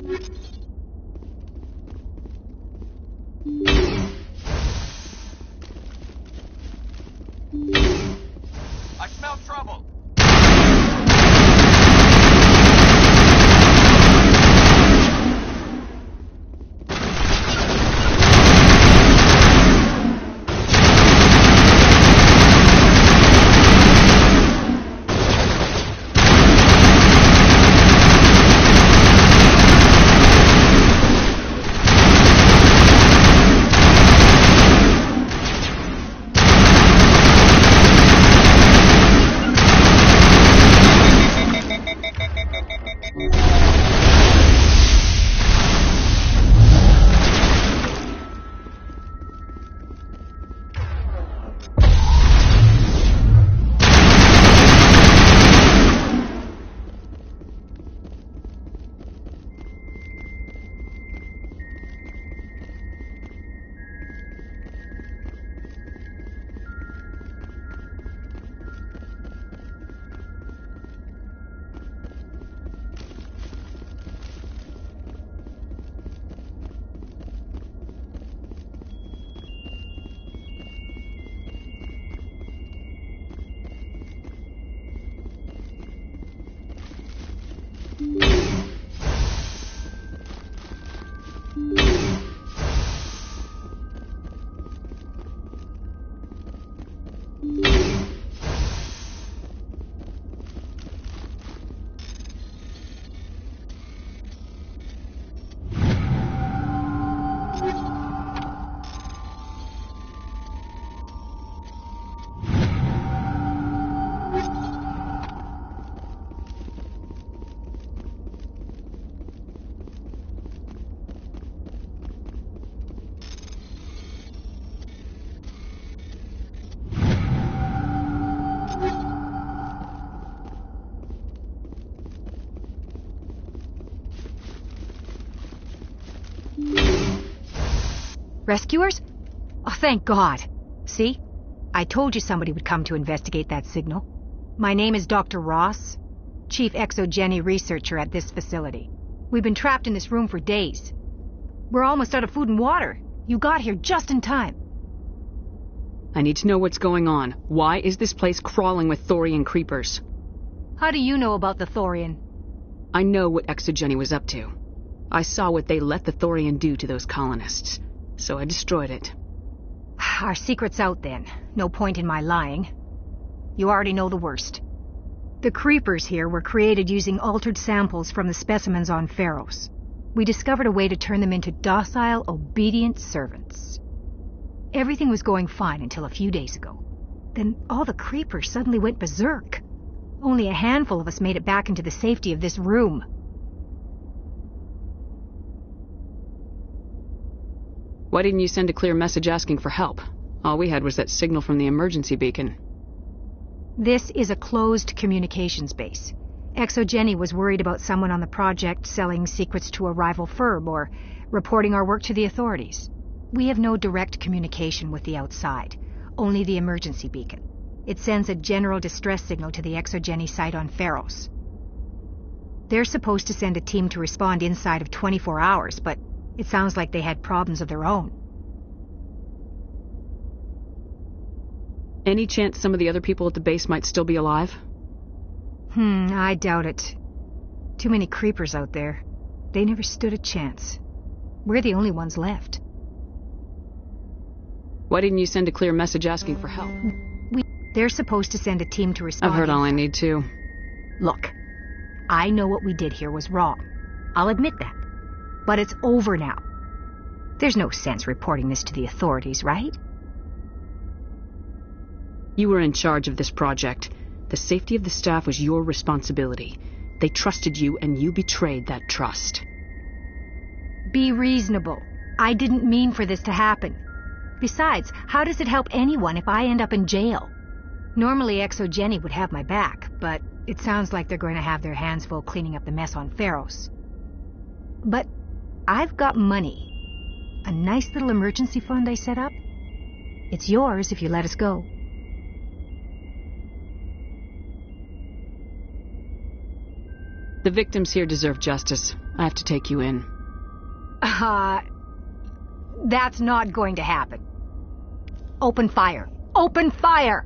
I smell trouble. Rescuers? Oh, thank God. See? I told you somebody would come to investigate that signal. My name is Dr. Ross, Chief Exogeny Researcher at this facility. We've been trapped in this room for days. We're almost out of food and water. You got here just in time. I need to know what's going on. Why is this place crawling with Thorian creepers? How do you know about the Thorian? I know what Exogeny was up to. I saw what they let the Thorian do to those colonists, so I destroyed it. Our secret's out then. No point in my lying. You already know the worst. The creepers here were created using altered samples from the specimens on Pharos. We discovered a way to turn them into docile, obedient servants. Everything was going fine until a few days ago. Then all the creepers suddenly went berserk. Only a handful of us made it back into the safety of this room. Why didn't you send a clear message asking for help? All we had was that signal from the emergency beacon. This is a closed communications base. Exogeny was worried about someone on the project selling secrets to a rival firm or reporting our work to the authorities. We have no direct communication with the outside, only the emergency beacon. It sends a general distress signal to the Exogeny site on Pharos. They're supposed to send a team to respond inside of 24 hours, but it sounds like they had problems of their own. Any chance some of the other people at the base might still be alive? I doubt it. Too many creepers out there. They never stood a chance. We're the only ones left. Why didn't you send a clear message asking for help? They're supposed to send a team to respond. I've heard all I need to. Look, I know what we did here was wrong. I'll admit that. But it's over now. There's no sense reporting this to the authorities, right? You were in charge of this project. The safety of the staff was your responsibility. They trusted you, and you betrayed that trust. Be reasonable. I didn't mean for this to happen. Besides, how does it help anyone if I end up in jail? Normally Exogeny would have my back, but it sounds like they're going to have their hands full cleaning up the mess on Pharos. But I've got money. A nice little emergency fund I set up. It's yours if you let us go. The victims here deserve justice. I have to take you in. That's not going to happen. Open fire. Open fire!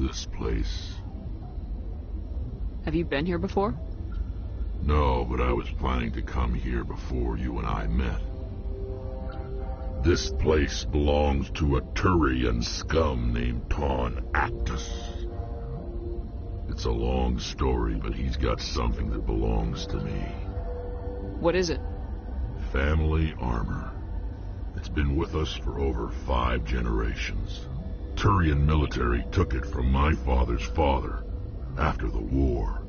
this place. Have you been here before? No, but I was planning to come here before you and I met. This place belongs to a Turian scum named Ton Actus. It's a long story, but he's got something that belongs to me. What is it? Family armor. It's been with us for over 5 generations. Turian military took it from my father's father after the war.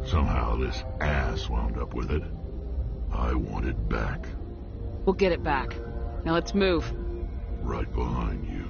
Somehow this ass wound up with it. I want it back. We'll get it back. Now let's move. Right behind you.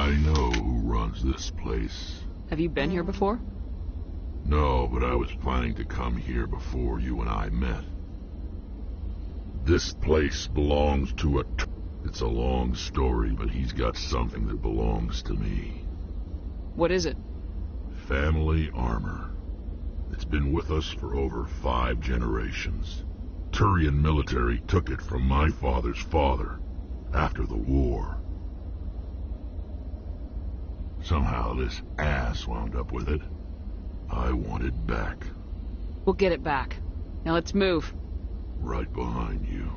I know who runs this place. Have you been here before? No, but I was planning to come here before you and I met. This place belongs to It's a long story, but he's got something that belongs to me. What is it? Family armor. It's been with us for over 5 generations. Turian military took it from my father's father after the war. Somehow this ass wound up with it. I want it back. We'll get it back. Now let's move. Right behind you.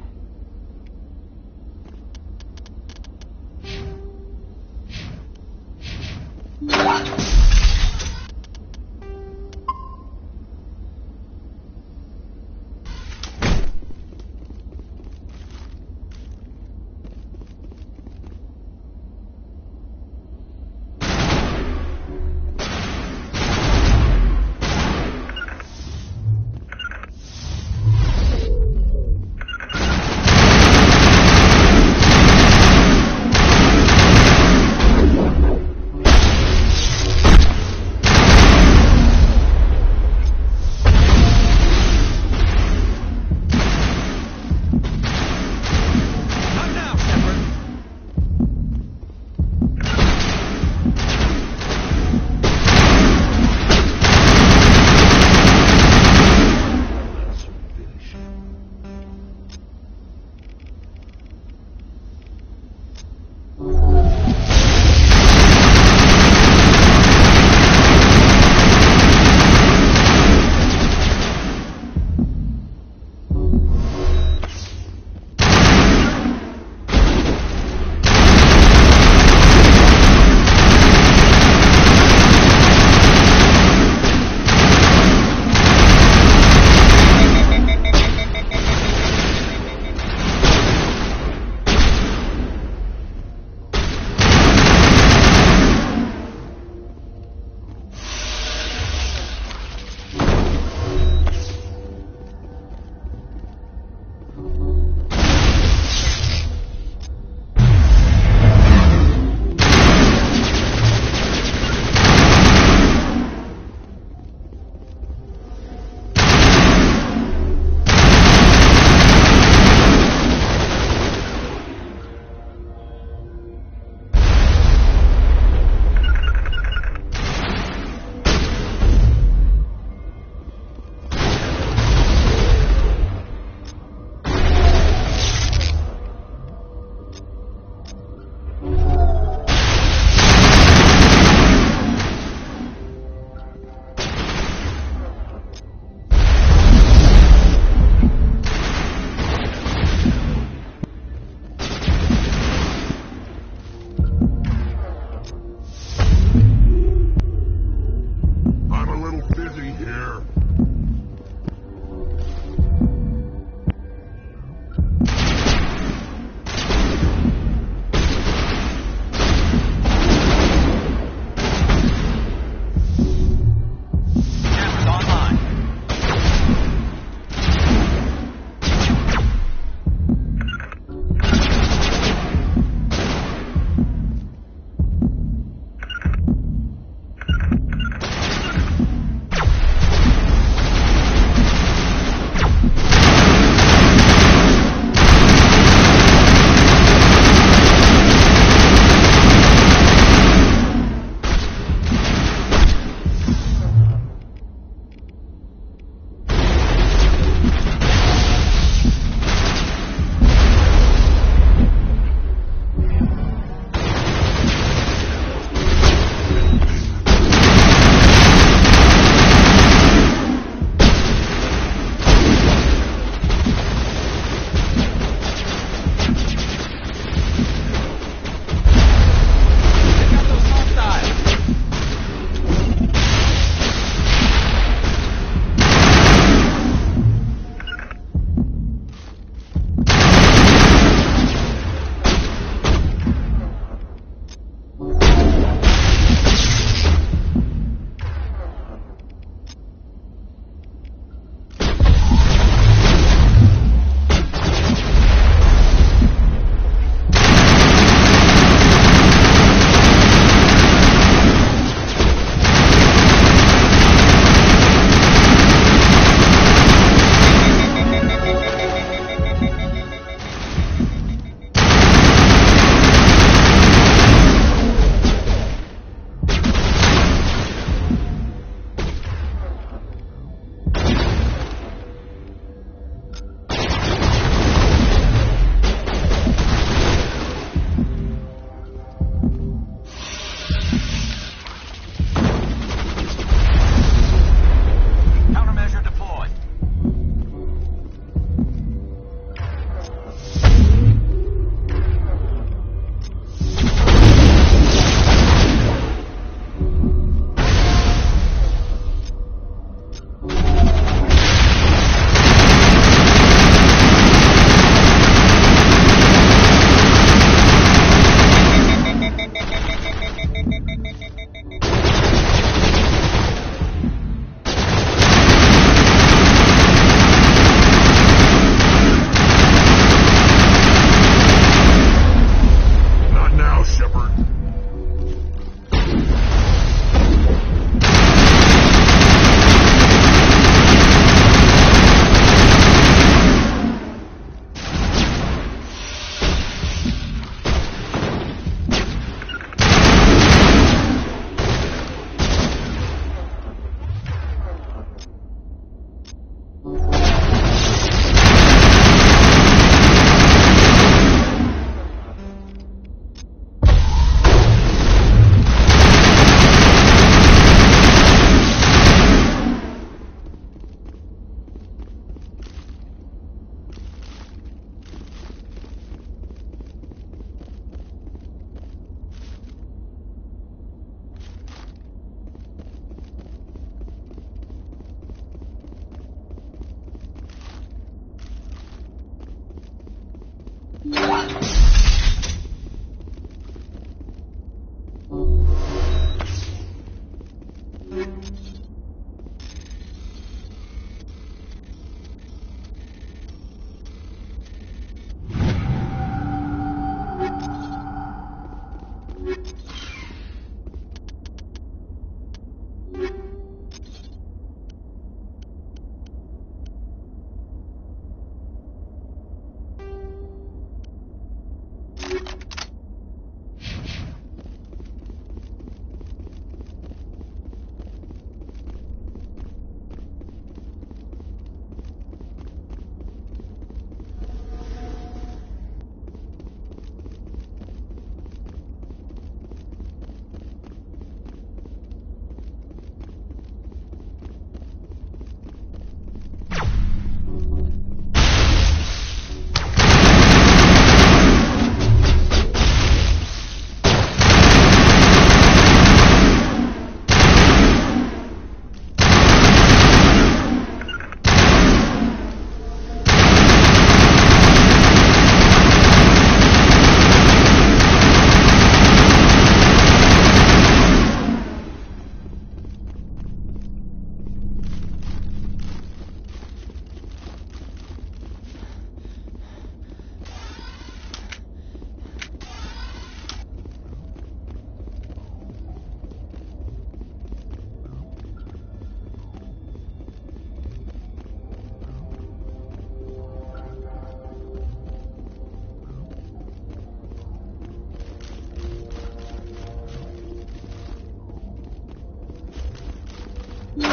This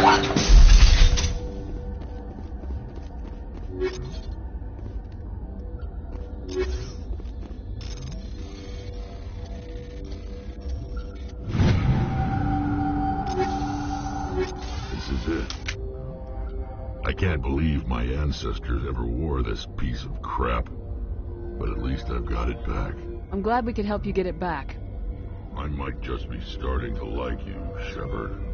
is it. I can't believe my ancestors ever wore this piece of crap. But at least I've got it back. I'm glad we could help you get it back. I might just be starting to like you, Shepherd.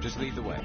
Just lead the way.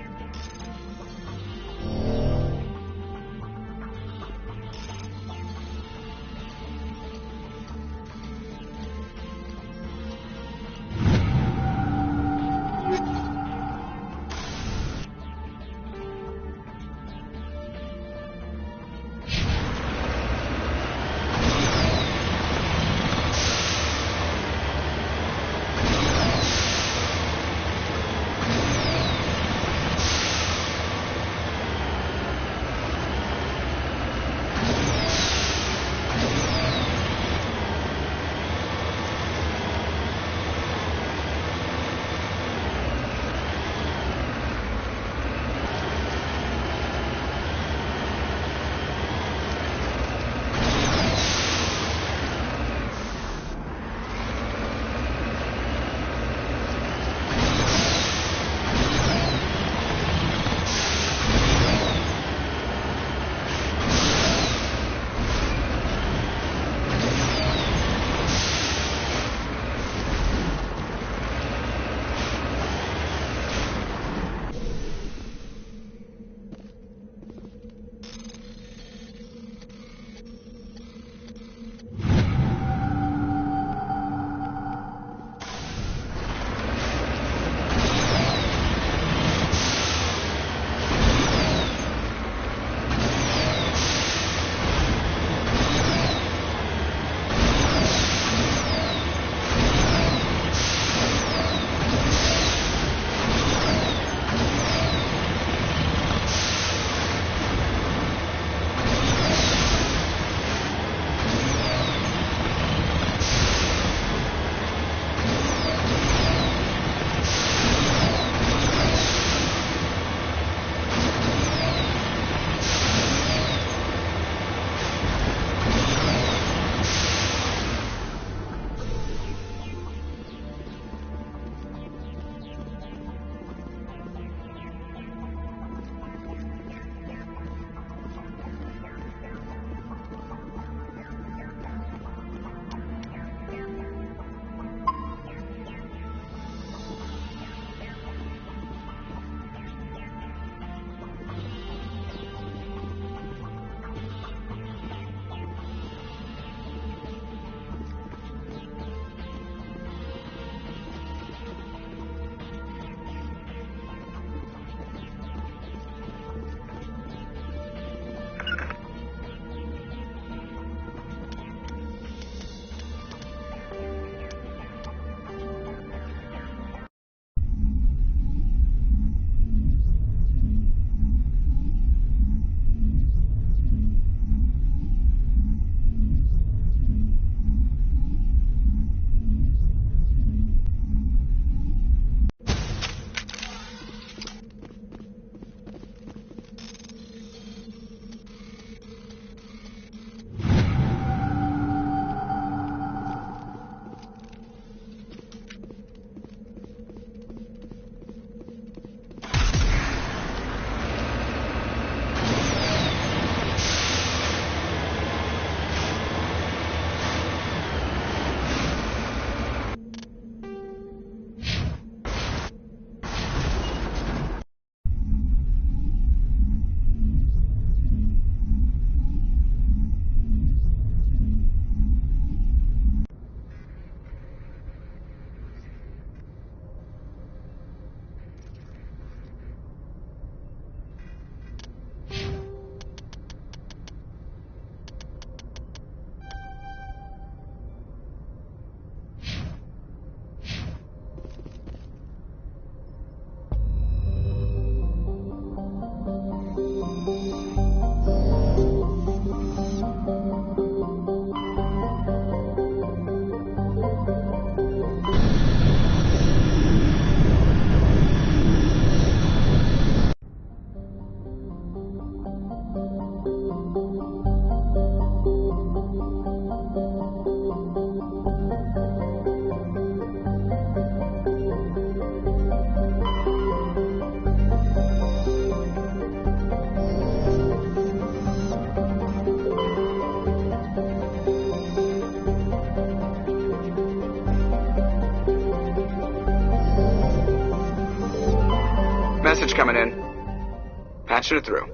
Message coming in. Patching it through.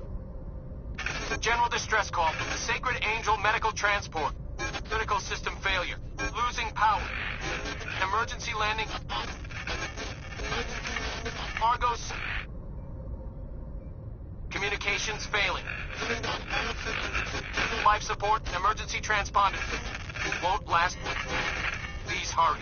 General distress call from the Sacred Angel Medical Transport. Critical system failure. Losing power. Emergency landing. Argos. Communications failing. Life support. Emergency transponder. Won't last. Please hurry.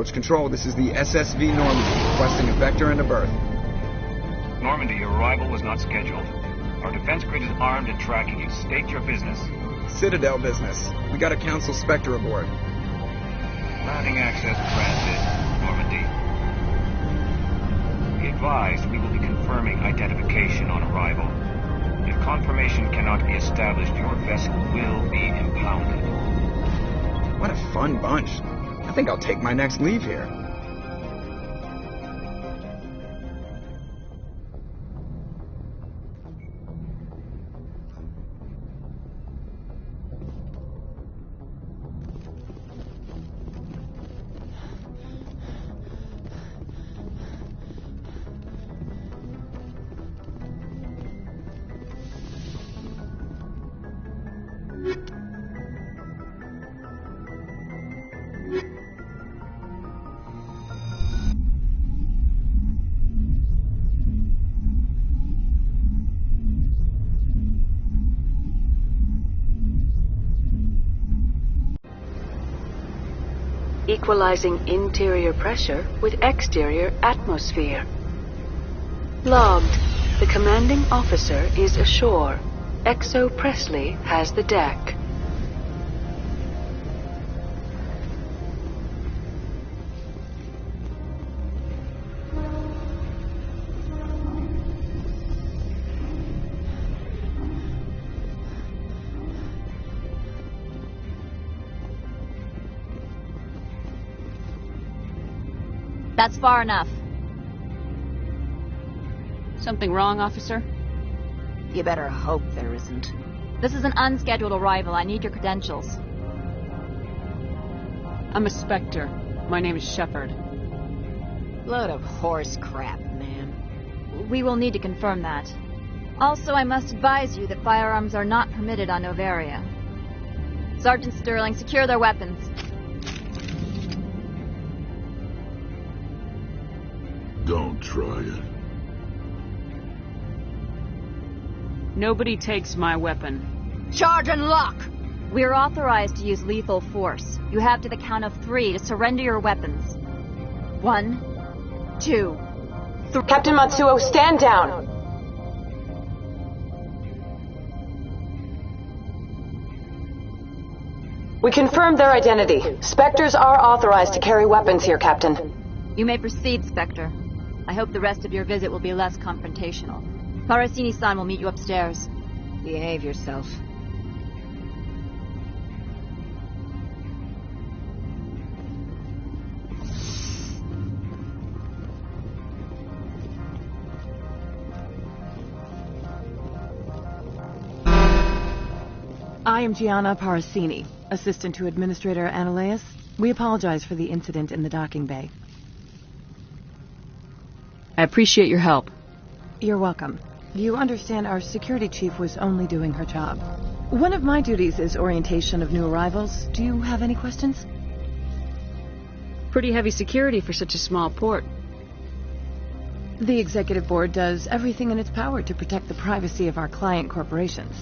Approach Control, this is the SSV Normandy, requesting a vector and a berth. Normandy, your arrival was not scheduled. Our defense grid is armed and tracking you. State your business. Citadel business. We got a Council Spectre aboard. Landing access granted, Normandy. Be advised, we will be confirming identification on arrival. If confirmation cannot be established, your vessel will be impounded. What a fun bunch. I think I'll take my next leave here. Equalizing interior pressure with exterior atmosphere. Logged. The commanding officer is ashore. Exo Presley has the deck. That's far enough. Something wrong, officer? You better hope there isn't. This is an unscheduled arrival. I need your credentials. I'm a Spectre. My name is Shephard. Load of horse crap, man. We will need to confirm that. Also, I must advise you that firearms are not permitted on Novaria. Sergeant Sterling, secure their weapons. Don't try it. Nobody takes my weapon. Charge and lock! We are authorized to use lethal force. You have to the count of 3 to surrender your weapons. 1, 2, 3. Captain Matsuo, stand down! We confirmed their identity. Spectres are authorized to carry weapons here, Captain. You may proceed, Spectre. I hope the rest of your visit will be less confrontational. Parasini-san will meet you upstairs. Behave yourself. I am Gianna Parasini, assistant to Administrator Ananias. We apologize for the incident in the docking bay. I appreciate your help. You're welcome. You understand our security chief was only doing her job. One of my duties is orientation of new arrivals. Do you have any questions? Pretty heavy security for such a small port. The executive board does everything in its power to protect the privacy of our client corporations.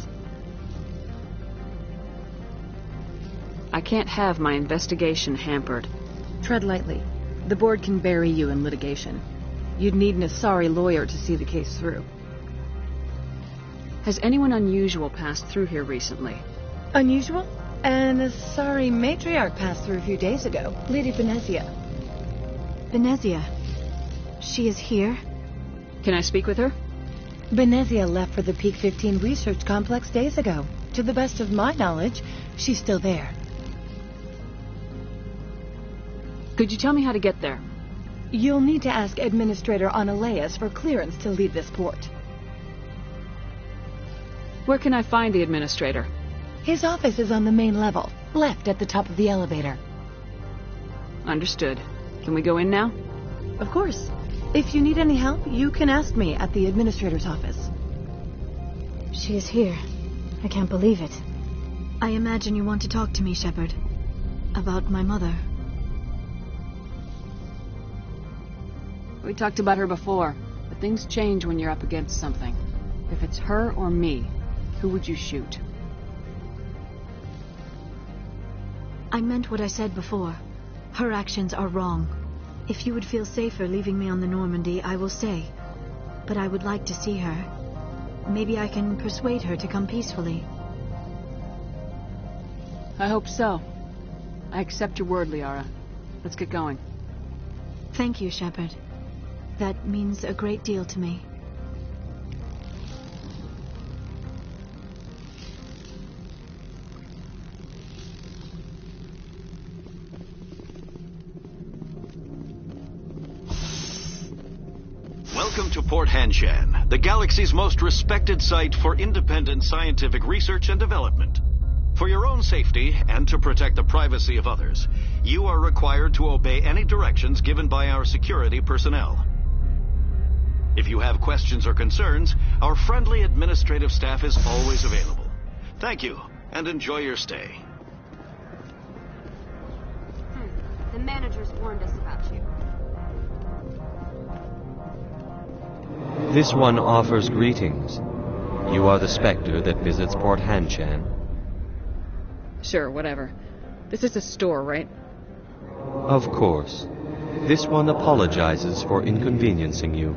I can't have my investigation hampered. Tread lightly. The board can bury you in litigation. You'd need an Asari lawyer to see the case through. Has anyone unusual passed through here recently? Unusual? An Asari matriarch passed through a few days ago. Lady Venezia. Venezia. She is here? Can I speak with her? Venezia left for the Peak 15 research complex days ago. To the best of my knowledge, she's still there. Could you tell me how to get there? You'll need to ask Administrator Ananias for clearance to leave this port. Where can I find the Administrator? His office is on the main level, left at the top of the elevator. Understood. Can we go in now? Of course. If you need any help, you can ask me at the Administrator's office. She is here. I can't believe it. I imagine you want to talk to me, Shephard. About my mother. We talked about her before, but things change when you're up against something. If it's her or me, who would you shoot? I meant what I said before. Her actions are wrong. If you would feel safer leaving me on the Normandy, I will stay. But I would like to see her. Maybe I can persuade her to come peacefully. I hope so. I accept your word, Liara. Let's get going. Thank you, Shepherd. That means a great deal to me. Welcome to Port Hanshan, the galaxy's most respected site for independent scientific research and development. For your own safety and to protect the privacy of others, you are required to obey any directions given by our security personnel. If you have questions or concerns, our friendly administrative staff is always available. Thank you, and enjoy your stay. The managers warned us about you. This one offers greetings. You are the Spectre that visits Port Hanshan. Sure, whatever. This is a store, right? Of course. This one apologizes for inconveniencing you.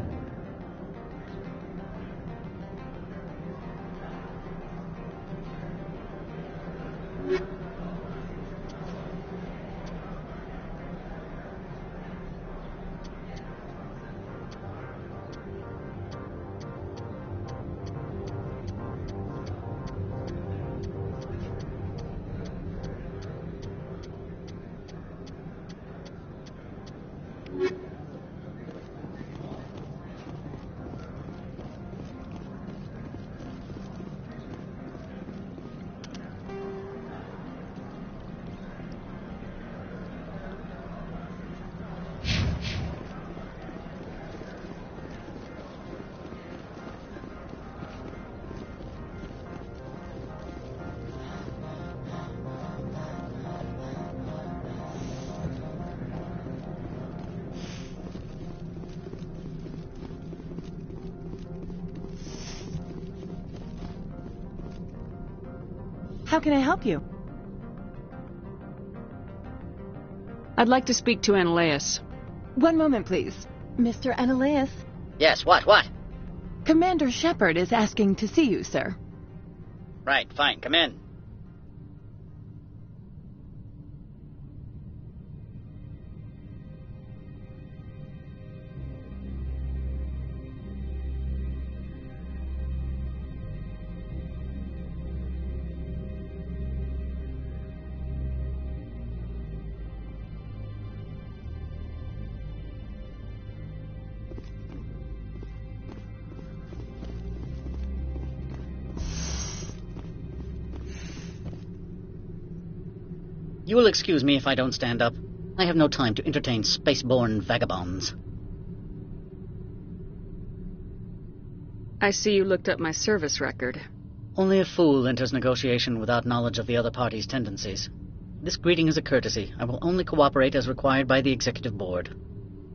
How can I help you? I'd like to speak to Analeus. One moment, please. Mr. Analeus? Yes, what? Commander Shephard is asking to see you, sir. Right, fine, come in. You will excuse me if I don't stand up. I have no time to entertain spaceborne vagabonds. I see you looked up my service record. Only a fool enters negotiation without knowledge of the other party's tendencies. This greeting is a courtesy. I will only cooperate as required by the Executive Board.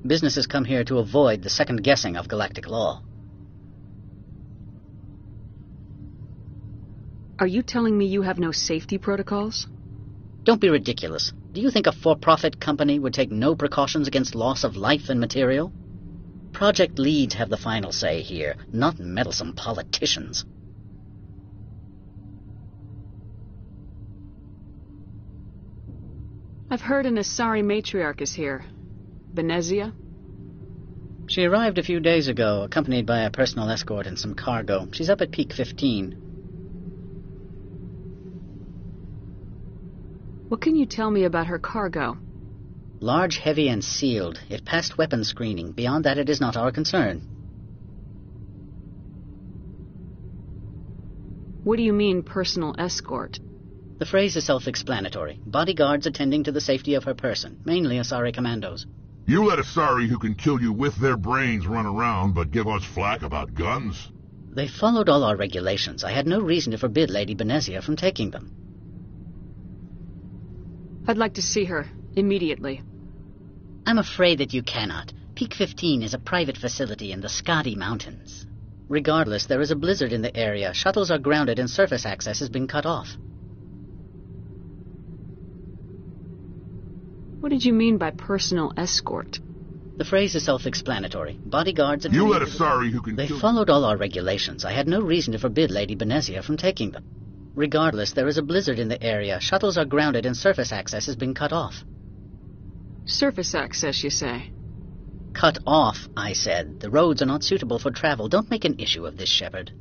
Businesses come here to avoid the second guessing of galactic law. Are you telling me you have no safety protocols? Don't be ridiculous. Do you think a for-profit company would take no precautions against loss of life and material? Project leads have the final say here, not meddlesome politicians. I've heard an Asari matriarch is here. Benezia? She arrived a few days ago, accompanied by a personal escort and some cargo. She's up at Peak 15. What can you tell me about her cargo? Large, heavy, and sealed. It passed weapons screening. Beyond that, it is not our concern. What do you mean, personal escort? The phrase is self-explanatory. Bodyguards attending to the safety of her person, mainly Asari commandos. You let Asari who can kill you with their brains run around, but give us flack about guns? They followed all our regulations. I had no reason to forbid Lady Benezia from taking them. I'd like to see her, immediately. I'm afraid that you cannot. Peak 15 is a private facility in the Skadi Mountains. Regardless, there is a blizzard in the area. Shuttles are grounded and surface access has been cut off. What did you mean by personal escort? The phrase is self-explanatory. Bodyguards... You let a sorry who can They kill... followed all our regulations. I had no reason to forbid Lady Benezia from taking them. Regardless, there is a blizzard in the area. Shuttles are grounded and surface access has been cut off. Surface access, you say? Cut off, I said. The roads are not suitable for travel. Don't make an issue of this, Shephard.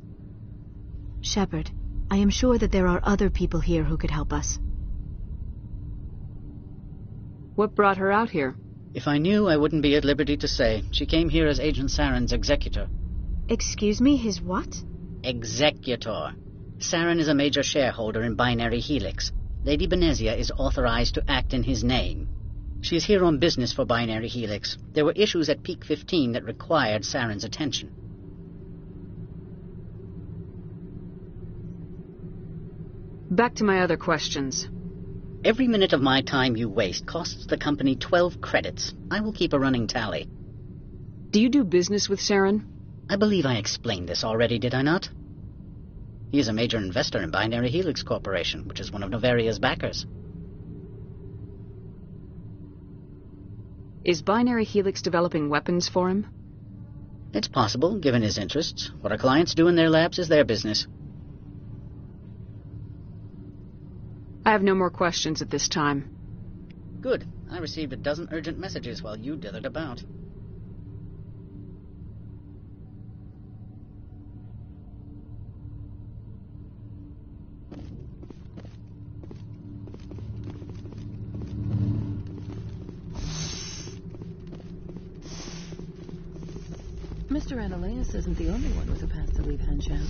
Shephard, I am sure that there are other people here who could help us. What brought her out here? If I knew, I wouldn't be at liberty to say. She came here as Agent Saren's executor. Excuse me, his what? Executor. Saren is a major shareholder in Binary Helix. Lady Benezia is authorized to act in his name. She is here on business for Binary Helix. There were issues at Peak 15 that required Saren's attention. Back to my other questions. Every minute of my time you waste costs the company 12 credits. I will keep a running tally. Do you do business with Saren? I believe I explained this already, did I not? He is a major investor in Binary Helix Corporation, which is one of Novaria's backers. Is Binary Helix developing weapons for him? It's possible, given his interests. What our clients do in their labs is their business. I have no more questions at this time. Good. I received a dozen urgent messages while you dithered about. Mr. Ananias isn't the only one with a path to leave Hanshan.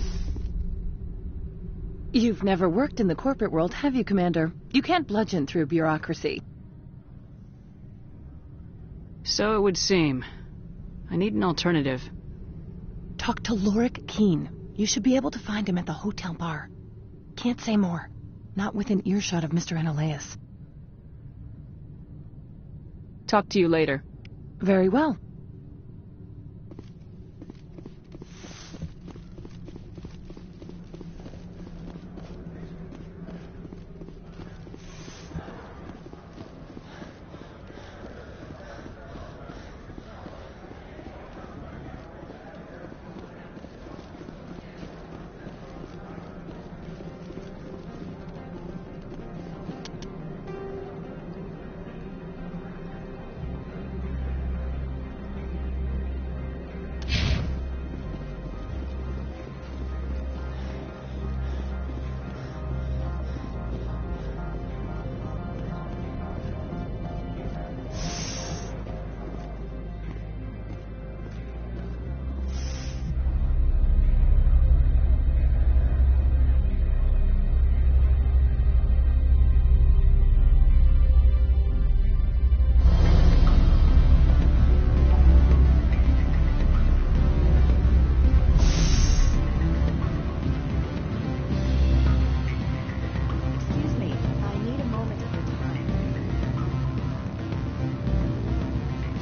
You've never worked in the corporate world, have you, Commander? You can't bludgeon through bureaucracy. So it would seem. I need an alternative. Talk to Lorik Keene. You should be able to find him at the hotel bar. Can't say more. Not within earshot of Mr. Ananias. Talk to you later. Very well.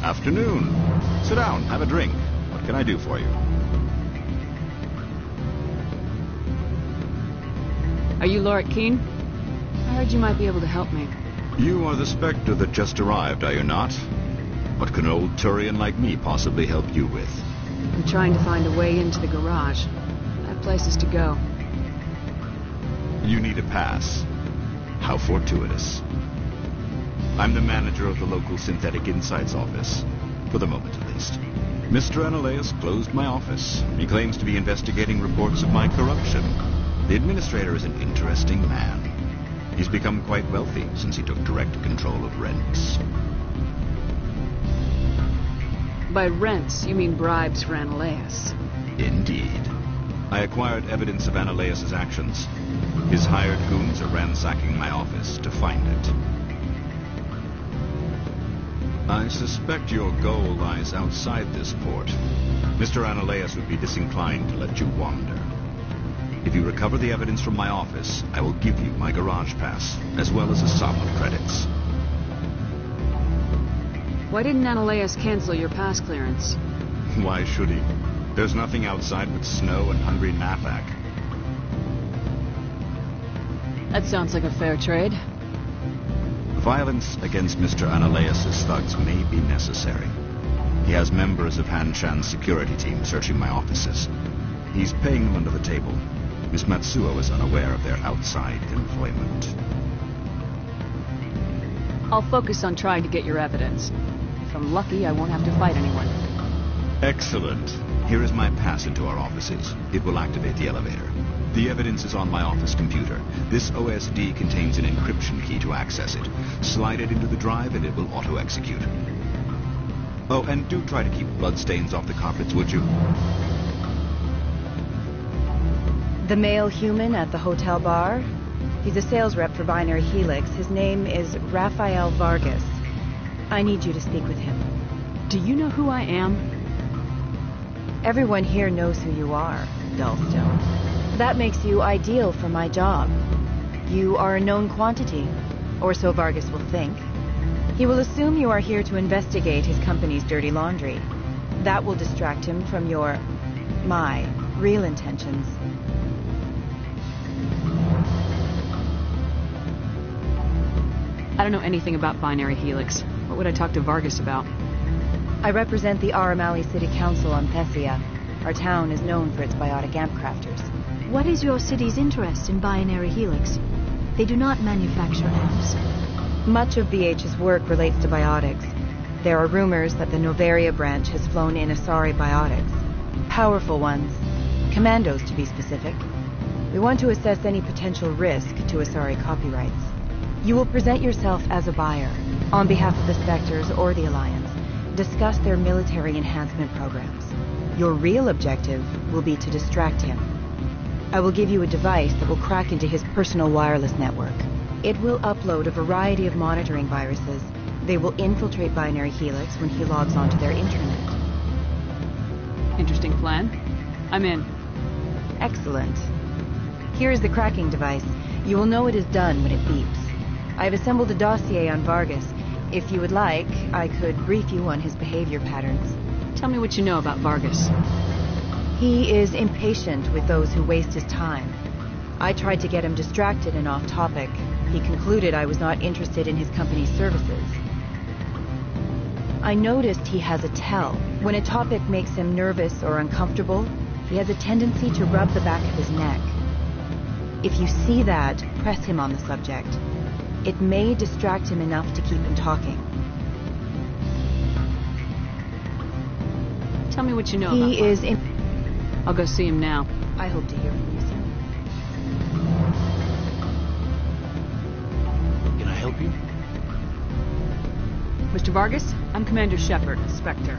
Afternoon. Sit down, have a drink. What can I do for you? Are you Lorik Keene? I heard you might be able to help me. You are the Spectre that just arrived, are you not? What can an old Turian like me possibly help you with? I'm trying to find a way into the garage. I have places to go. You need a pass. How fortuitous. I'm the manager of the local Synthetic Insights office. For the moment, at least. Mr. Ananias closed my office. He claims to be investigating reports of my corruption. The administrator is an interesting man. He's become quite wealthy since he took direct control of rents. By rents, you mean bribes for Ananias? Indeed. I acquired evidence of Ananias' actions. His hired goons are ransacking my office to find it. I suspect your goal lies outside this port. Mr. Ananias would be disinclined to let you wander. If you recover the evidence from my office, I will give you my garage pass, as well as a sum of credits. Why didn't Ananias cancel your pass clearance? Why should he? There's nothing outside but snow and hungry Nafak. That sounds like a fair trade. Violence against Mr. Analaeus' thugs may be necessary. He has members of Han Chan's security team searching my offices. He's paying them under the table. Miss Matsuo is unaware of their outside employment. I'll focus on trying to get your evidence. If I'm lucky, I won't have to fight anyone. Excellent. Here is my pass into our offices. It will activate the elevator. The evidence is on my office computer. This OSD contains an encryption key to access it. Slide it into the drive and it will auto-execute. Oh, and do try to keep bloodstains off the carpets, would you? The male human at the hotel bar? He's a sales rep for Binary Helix. His name is Rafael Vargas. I need you to speak with him. Do you know who I am? Everyone here knows who you are, Dullstone. That makes you ideal for my job. You are a known quantity, or so Vargas will think. He will assume you are here to investigate his company's dirty laundry. That will distract him from my real intentions. I don't know anything about Binary Helix. What would I talk to Vargas about? I represent the Aramali City Council on Thessia. Our town is known for its biotic amp crafters. What is your city's interest in Binary Helix? They do not manufacture amps. Much of BH's work relates to biotics. There are rumors that the Novaria branch has flown in Asari biotics. Powerful ones. Commandos, to be specific. We want to assess any potential risk to Asari copyrights. You will present yourself as a buyer, on behalf of the Spectres or the Alliance. Discuss their military enhancement programs. Your real objective will be to distract him. I will give you a device that will crack into his personal wireless network. It will upload a variety of monitoring viruses. They will infiltrate Binary Helix when he logs onto their intranet. Interesting plan. I'm in. Excellent. Here is the cracking device. You will know it is done when it beeps. I have assembled a dossier on Vargas. If you would like, I could brief you on his behavior patterns. Tell me what you know about Vargas. He is impatient with those who waste his time. I tried to get him distracted and off topic. He concluded I was not interested in his company's services. I noticed he has a tell. When a topic makes him nervous or uncomfortable, he has a tendency to rub the back of his neck. If you see that, press him on the subject. It may distract him enough to keep him talking. Tell me what you know about him. He is in... I'll go see him now. I hope to hear from you soon. Can I help you? Mr. Vargas, I'm Commander Shephard, a Spectre.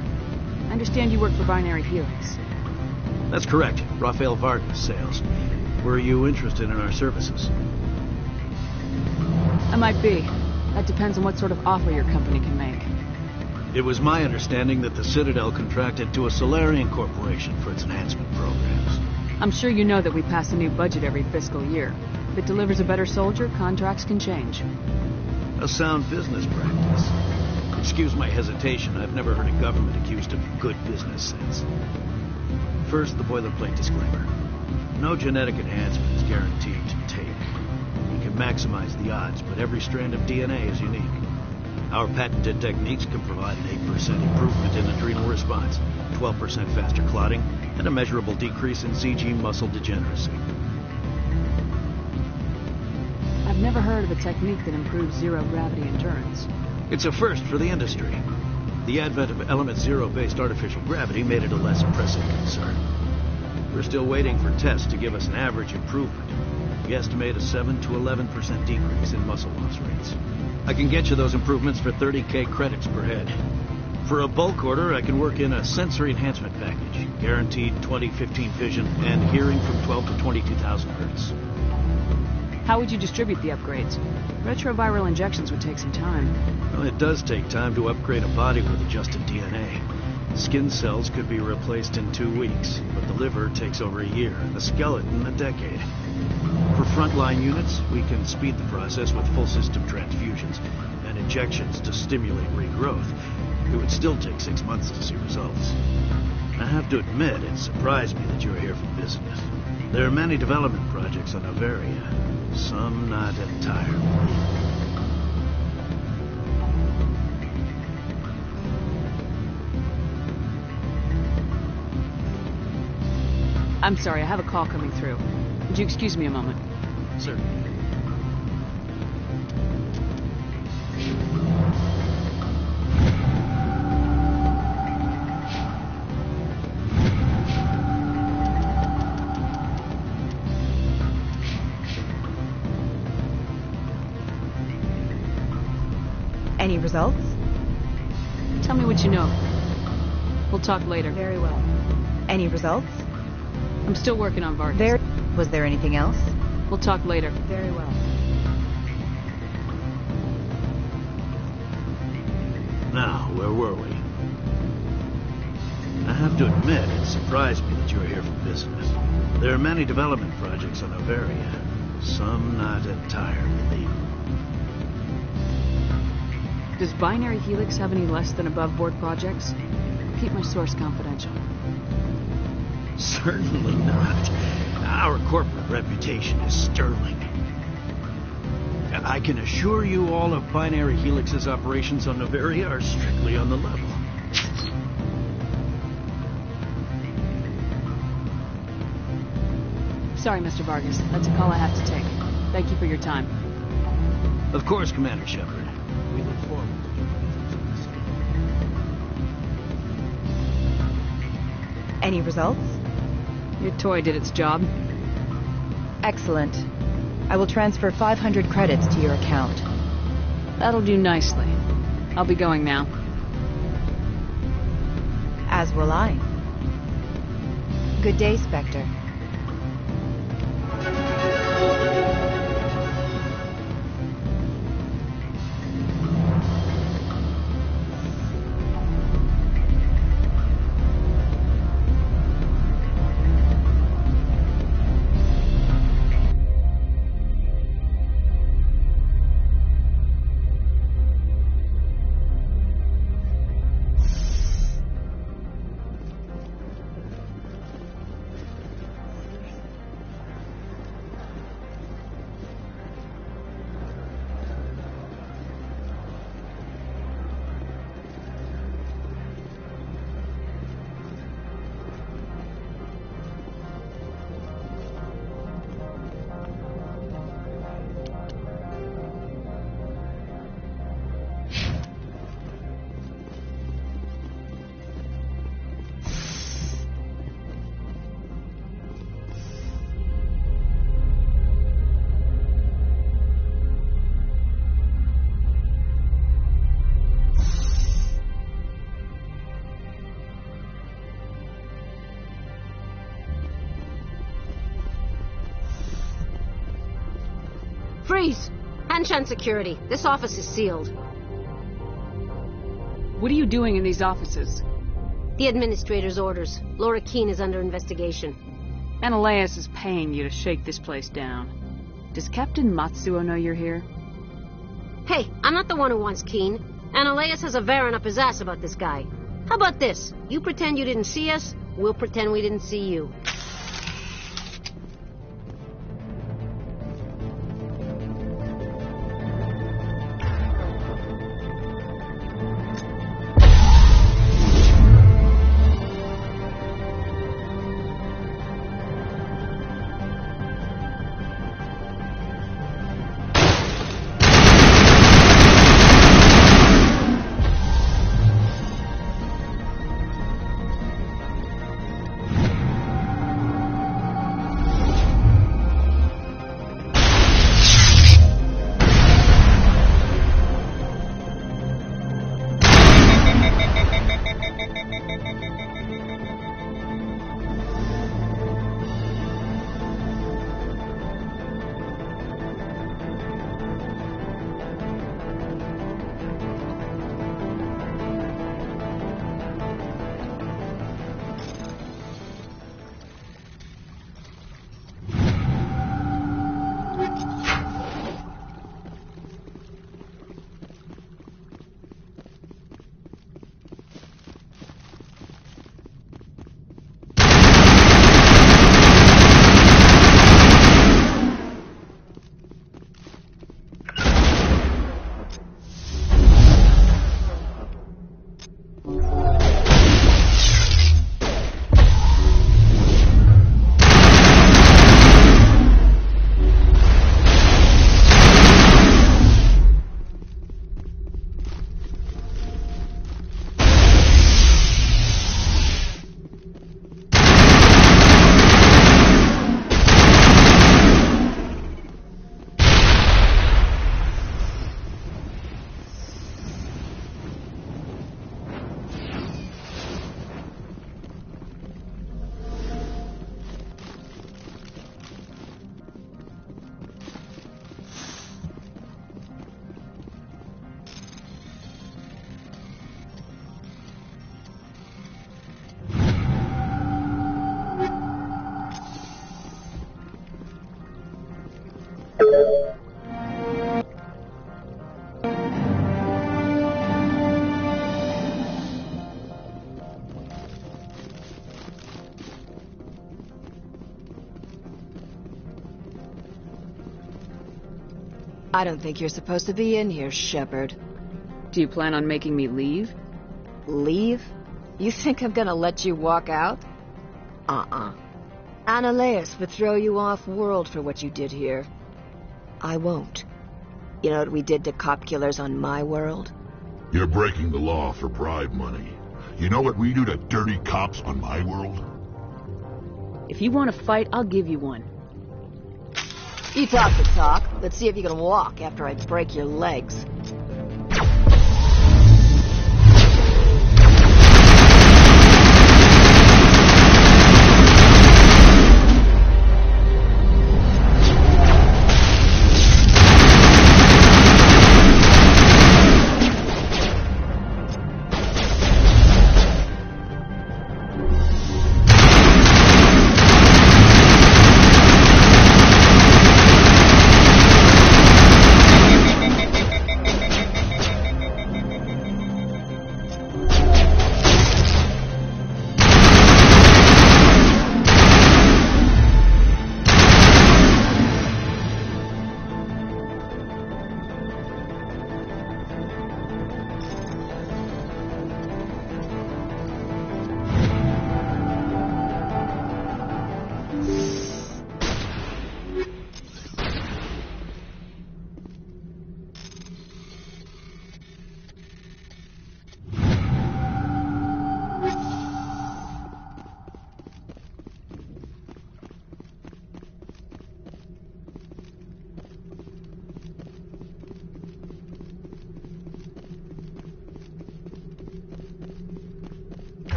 I understand you work for Binary Helix. That's correct. Rafael Vargas, sales. Were you interested in our services? I might be. That depends on what sort of offer your company can make. It was my understanding that the Citadel contracted to a Solarian corporation for its enhancement programs. I'm sure you know that we pass a new budget every fiscal year. If it delivers a better soldier, contracts can change. A sound business practice. Excuse my hesitation, I've never heard a government accused of good business sense. First, the boilerplate disclaimer. No genetic enhancement is guaranteed to take. You can maximize the odds, but every strand of DNA is unique. Our patented techniques can provide an 8% improvement in adrenal response, 12% faster clotting, and a measurable decrease in CG muscle degeneracy. I've never heard of a technique that improves zero-gravity endurance. It's a first for the industry. The advent of element zero-based artificial gravity made it a less pressing concern. We're still waiting for tests to give us an average improvement. We estimate a 7 to 11% decrease in muscle loss rates. I can get you those improvements for 30K credits per head. For a bulk order, I can work in a sensory enhancement package, guaranteed 20/15 vision and hearing from 12 to 22,000 hertz. How would you distribute the upgrades? Retroviral injections would take some time. Well, it does take time to upgrade a body with adjusted DNA. Skin cells could be replaced in 2 weeks, but the liver takes over a year, the skeleton a decade. For frontline units, we can speed the process with full system transfusions and injections to stimulate regrowth. It would still take 6 months to see results. I have to admit, it surprised me that you're here for business. There are many development projects on Novaria, some not entirely legal. I'm sorry, I have a call coming through. Would you excuse me a moment? Sir. Any results? Tell me what you know. We'll talk later. Very well. Any results? I'm still working on Vargas. Was there anything else? We'll talk later. Very well. Now, where were we? I have to admit, it surprised me that you were here for business. There are many development projects on Noveria. Some not entirely legal. Does Binary Helix have any less than above-board projects? I'll keep my source confidential. Certainly not. Our corporate reputation is sterling. I can assure you all of Binary Helix's operations on Noveria are strictly on the level. Sorry, Mr. Vargas. That's a call I have to take. Thank you for your time. Of course, Commander Shephard. We look forward to doing business with you. Any results? Your toy did its job. Excellent. I will transfer 500 credits to your account. That'll do nicely. I'll be going now. As will I. Good day, Spectre. Freeze! Hanshan security. This office is sealed. What are you doing in these offices? The administrator's orders. Laura Keene is under investigation. Menelaus is paying you to shake this place down. Does Captain Matsuo know you're here? Hey, I'm not the one who wants Keene. Menelaus has a Varen up his ass about this guy. How about this? You pretend you didn't see us, we'll pretend we didn't see you. I don't think you're supposed to be in here, Shephard. Do you plan on making me leave? Leave? You think I'm gonna let you walk out? Ananias would throw you off-world for what you did here. I won't. You know what we did to cop killers on my world? You're breaking the law for bribe money. You know what we do to dirty cops on my world? If you want to fight, I'll give you one. You talk the talk. Let's see if you can walk after I break your legs.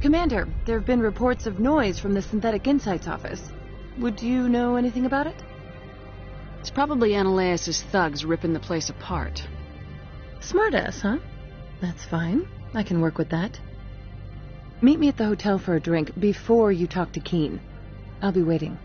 Commander, there have been reports of noise from the Synthetic Insights office. Would you know anything about it? It's probably Ananias' thugs ripping the place apart. Smartass, huh? That's fine. I can work with that. Meet me at the hotel for a drink before you talk to Keen. I'll be waiting.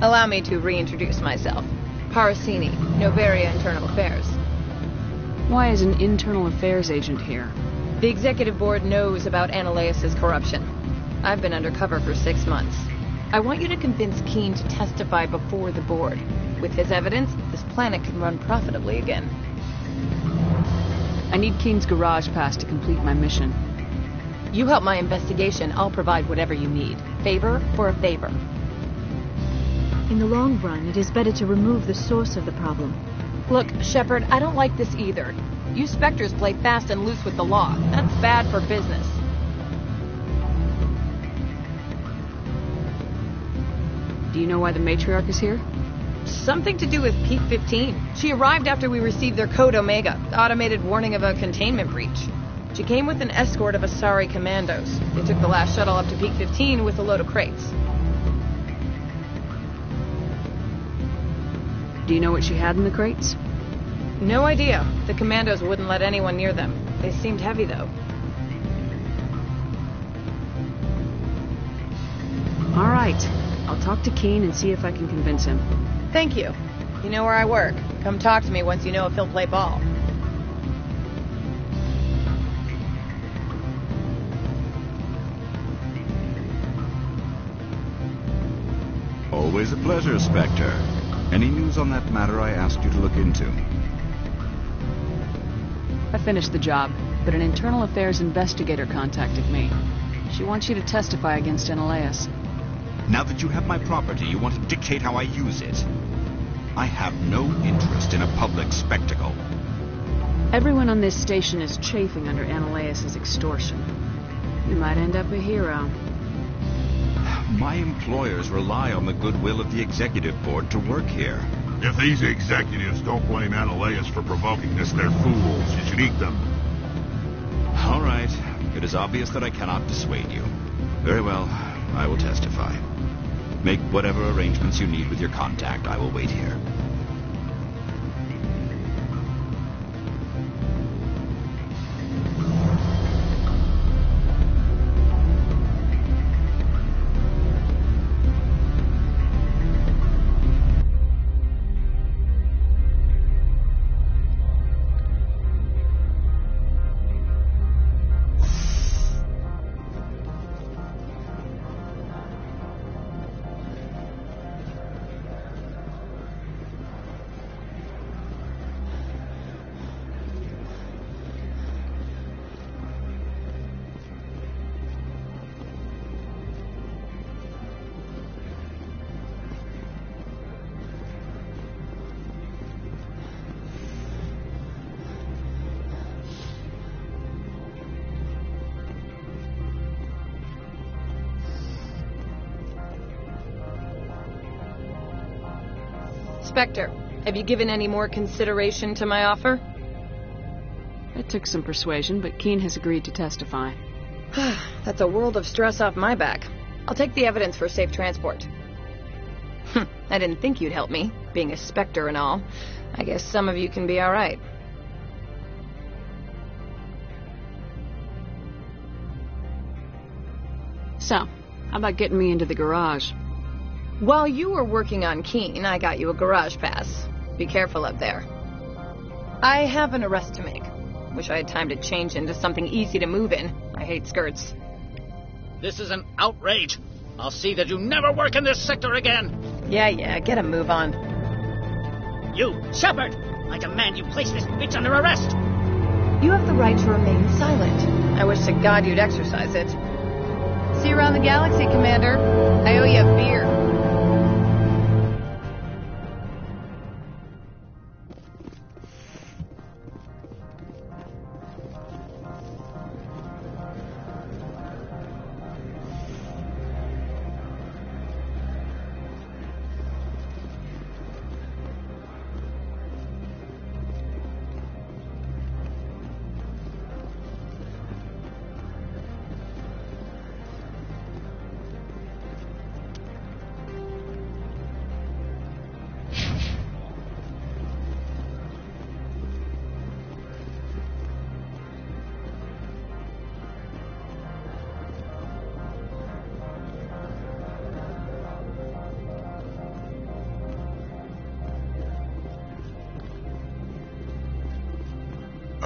Allow me to reintroduce myself. Parasini, Novaria Internal Affairs. Why is an internal affairs agent here? The executive board knows about Ananias' corruption. I've been undercover for 6 months. I want you to convince Keen to testify before the board. With his evidence, this planet can run profitably again. I need Keen's garage pass to complete my mission. You help my investigation, I'll provide whatever you need. Favor for a favor. In the long run, it is better to remove the source of the problem. Look, Shephard, I don't like this either. You Spectres play fast and loose with the law. That's bad for business. Do you know why the matriarch is here? Something to do with Peak 15. She arrived after we received their Code Omega, automated warning of a containment breach. She came with an escort of Asari commandos. They took the last shuttle up to Peak 15 with a load of crates. Do you know what she had in the crates? No idea. The commandos wouldn't let anyone near them. They seemed heavy, though. All right. I'll talk to Keen and see if I can convince him. Thank you. You know where I work. Come talk to me once you know if he'll play ball. Always a pleasure, Spectre. Any news on that matter I asked you to look into? I finished the job, but an internal affairs investigator contacted me. She wants you to testify against Ananias. Now that you have my property, you want to dictate how I use it. I have no interest in a public spectacle. Everyone on this station is chafing under Ananias' extortion. You might end up a hero. My employers rely on the goodwill of the executive board to work here. If these executives don't blame Ananias for provoking this, they're fools. You should eat them. All right. It is obvious that I cannot dissuade you. Very well. I will testify. Make whatever arrangements you need with your contact. I will wait here. Spectre, have you given any more consideration to my offer? It took some persuasion, but Keen has agreed to testify. That's a world of stress off my back. I'll take the evidence for safe transport. I didn't think you'd help me, being a Spectre and all. I guess some of you can be alright. So, how about getting me into the garage? While you were working on Keen, I got you a garage pass. Be careful up there. I have an arrest to make. Wish I had time to change into something easy to move in. I hate skirts. This is an outrage. I'll see that you never work in this sector again. Yeah, get a move on. You, Shephard! I demand you place this bitch under arrest! You have the right to remain silent. I wish to God you'd exercise it. See you around the galaxy, Commander. I owe you a beer.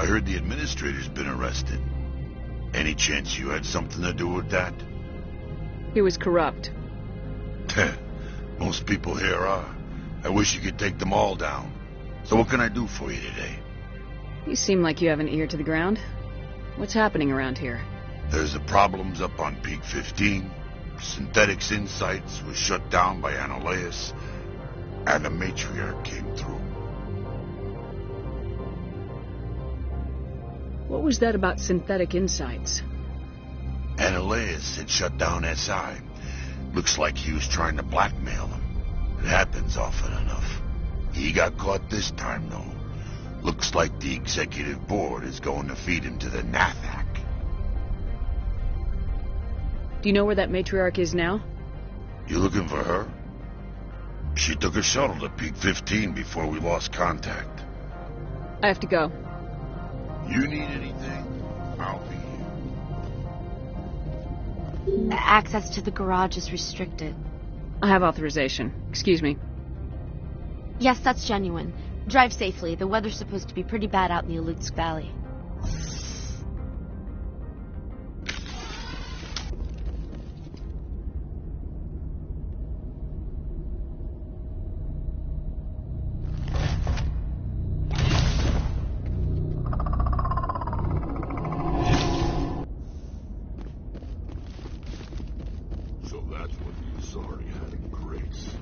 I heard the administrator's been arrested. Any chance you had something to do with that? He was corrupt. Most people here are. I wish you could take them all down. So what can I do for you today? You seem like you have an ear to the ground. What's happening around here? There's the problems up on Peak 15. Synthetics Insights was shut down by Analeus. And the matriarch came through. What was that about Synthetic Insights? Analeus had shut down SI. Looks like he was trying to blackmail them. It happens often enough. He got caught this time, though. Looks like the executive board is going to feed him to the Nathak. Do you know where that matriarch is now? You looking for her? She took a shuttle to Peak 15 before we lost contact. I have to go. You need anything? I'll be here. Access to the garage is restricted. I have authorization. Excuse me. Yes, that's genuine. Drive safely. The weather's supposed to be pretty bad out in the Alutsk Valley. So that's what the Asari had in Grace.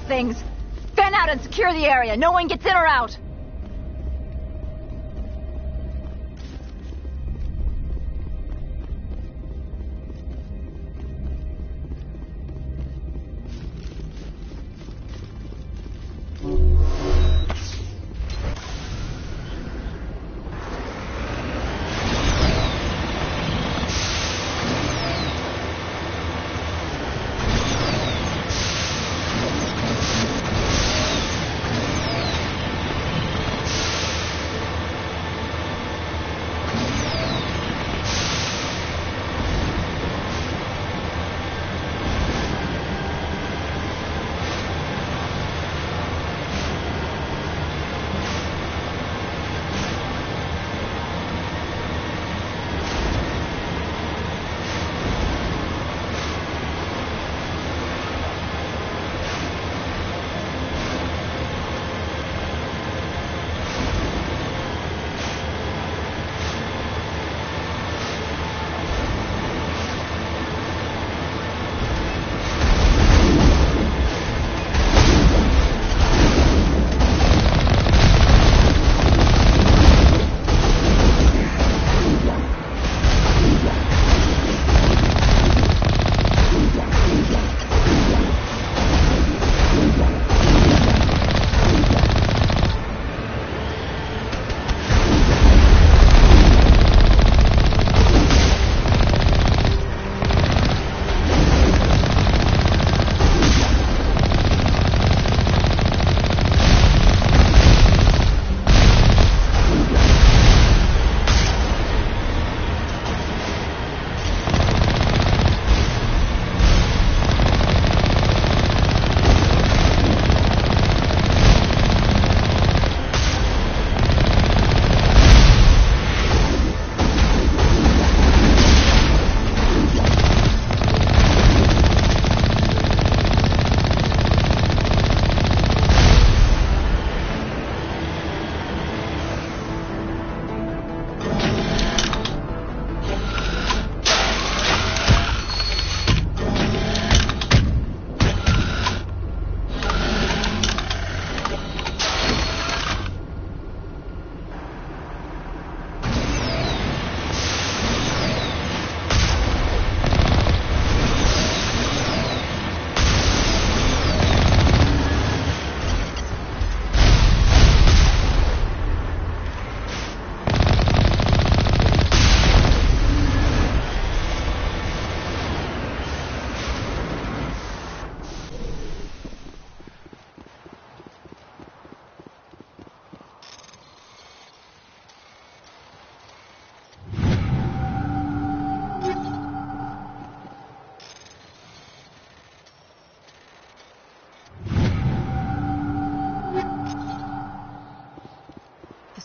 Things. Fan out and secure the area. No one gets in or out.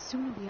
Soon we'll be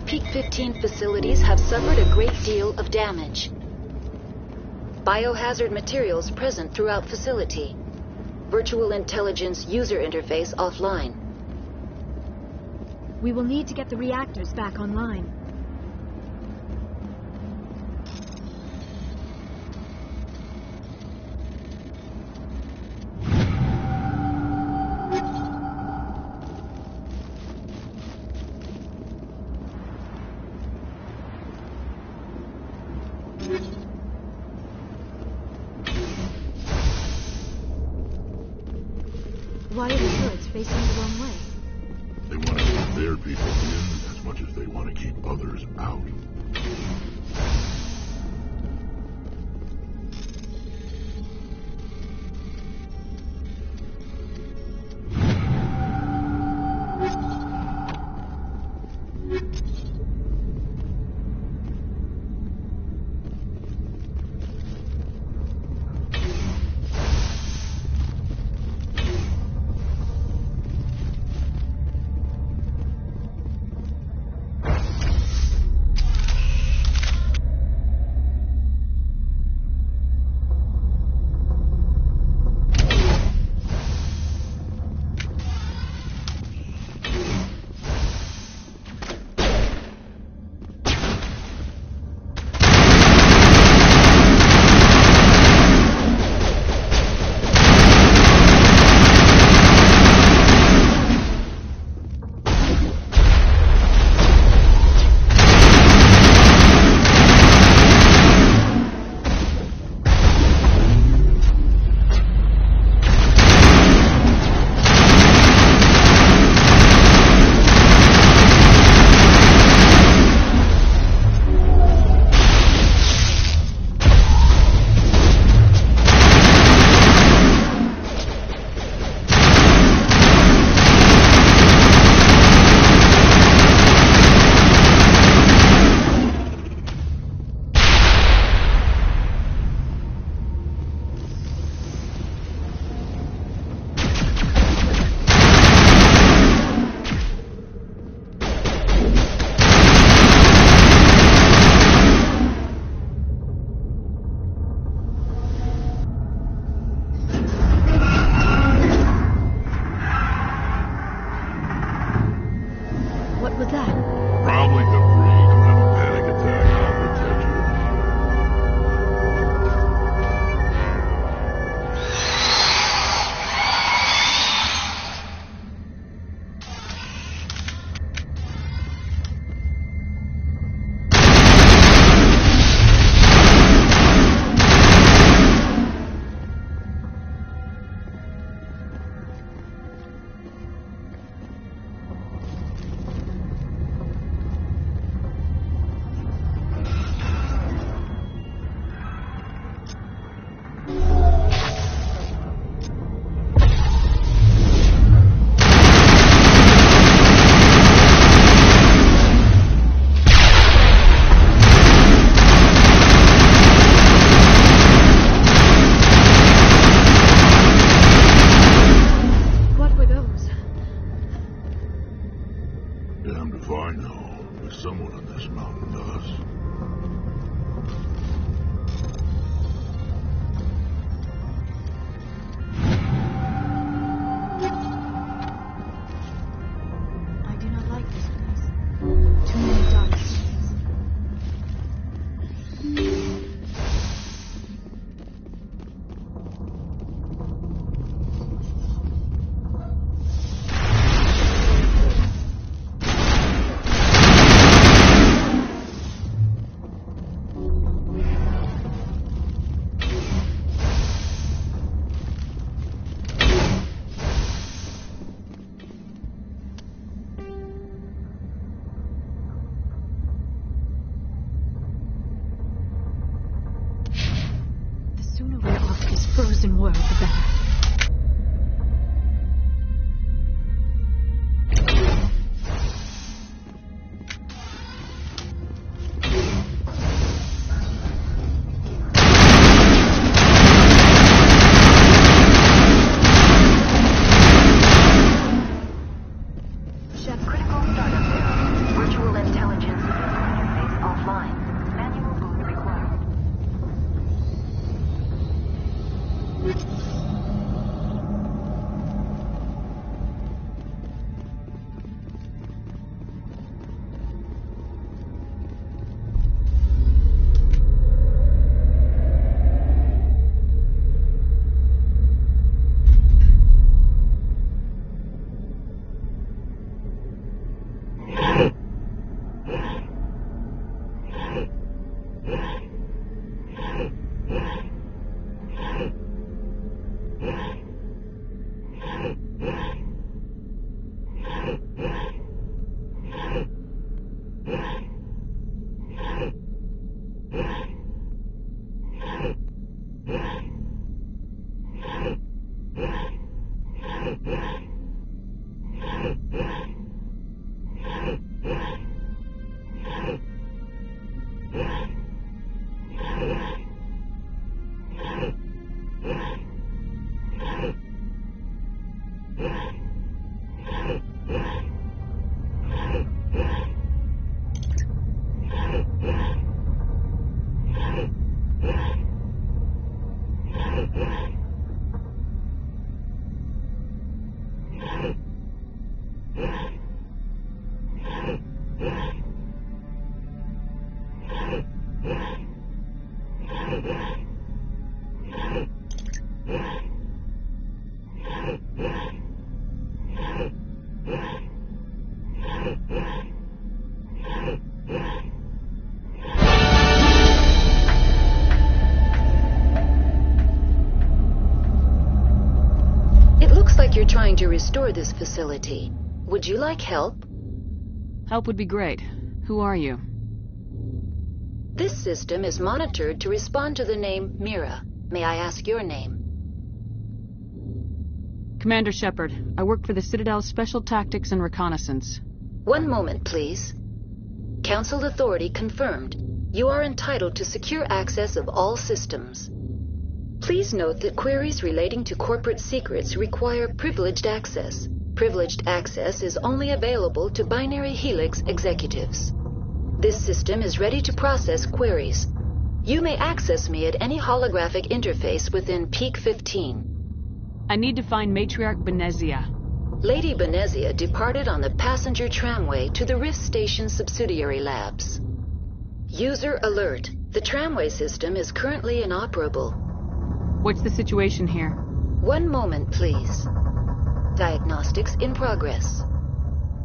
Peak 15 facilities have suffered a great deal of damage. Biohazard materials present throughout facility. Virtual intelligence user interface offline. We will need to get the reactors back online. Why are the turrets facing the wrong way? They want to keep their people in as much as they want to keep others out. Frozen world, the better. Critical startup error. Virtual intelligence It looks like you're trying to restore this facility. Would you like help? Help would be great. Who are you? This system is monitored to respond to the name Mira. May I ask your name? Commander Shephard. I work for the Citadel's Special Tactics and Reconnaissance. One moment, please. Council authority confirmed. You are entitled to secure access of all systems. Please note that queries relating to corporate secrets require privileged access. Privileged access is only available to Binary Helix executives. This system is ready to process queries. You may access me at any holographic interface within Peak 15. I need to find Matriarch Benezia. Lady Benezia departed on the passenger tramway to the Rift Station subsidiary labs. User alert. The tramway system is currently inoperable. What's the situation here? One moment, please. Diagnostics in progress.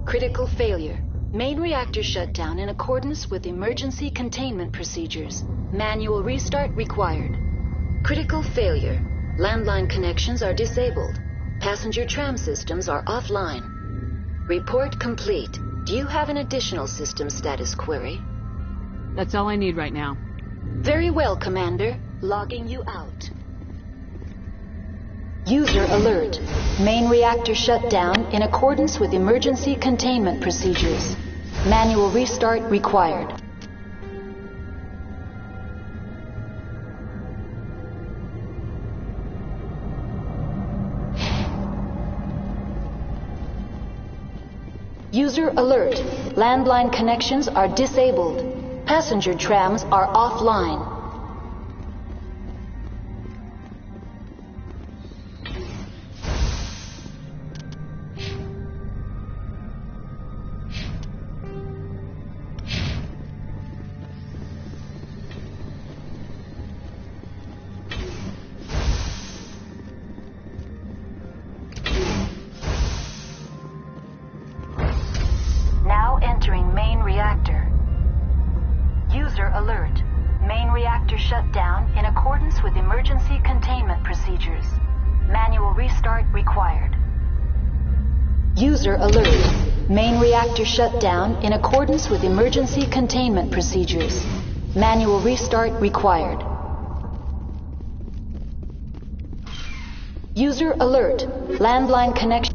Critical failure. Main reactor shut down in accordance with emergency containment procedures. Manual restart required. Critical failure. Landline connections are disabled. Passenger tram systems are offline. Report complete. Do you have an additional system status query? That's all I need right now. Very well, Commander. Logging you out. User alert. Main reactor shut down in accordance with emergency containment procedures. Manual restart required. User alert. Landline connections are disabled. Passenger trams are offline. Now entering main reactor. User alert. Main reactor shut down in accordance with emergency containment procedures. Manual restart required. User alert. Main reactor shut down in accordance with emergency containment procedures. Manual restart required. User alert. Landline connection.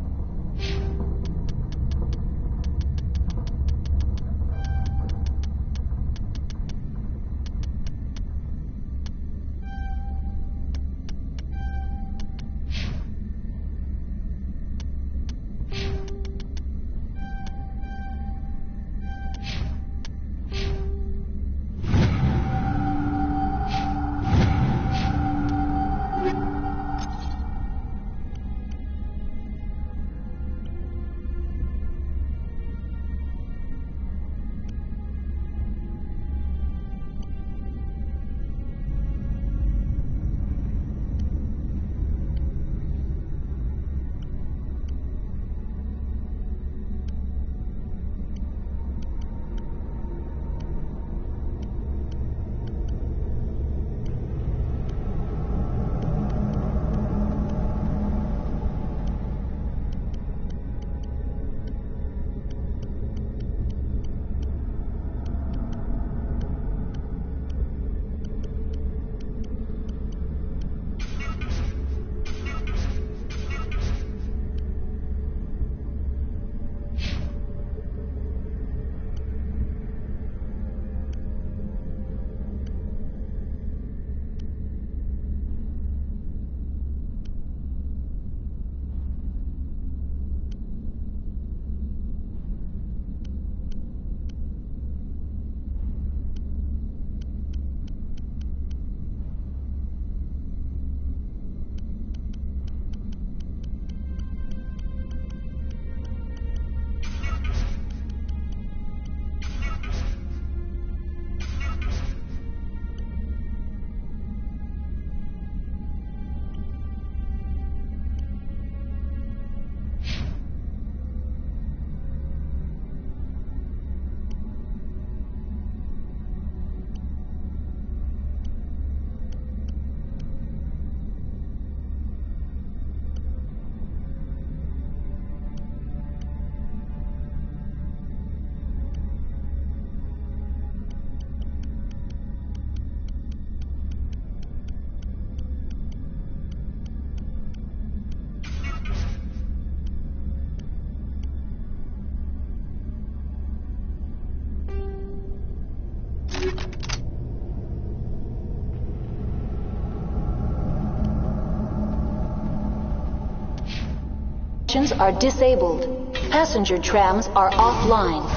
Are disabled. Passenger trams are offline.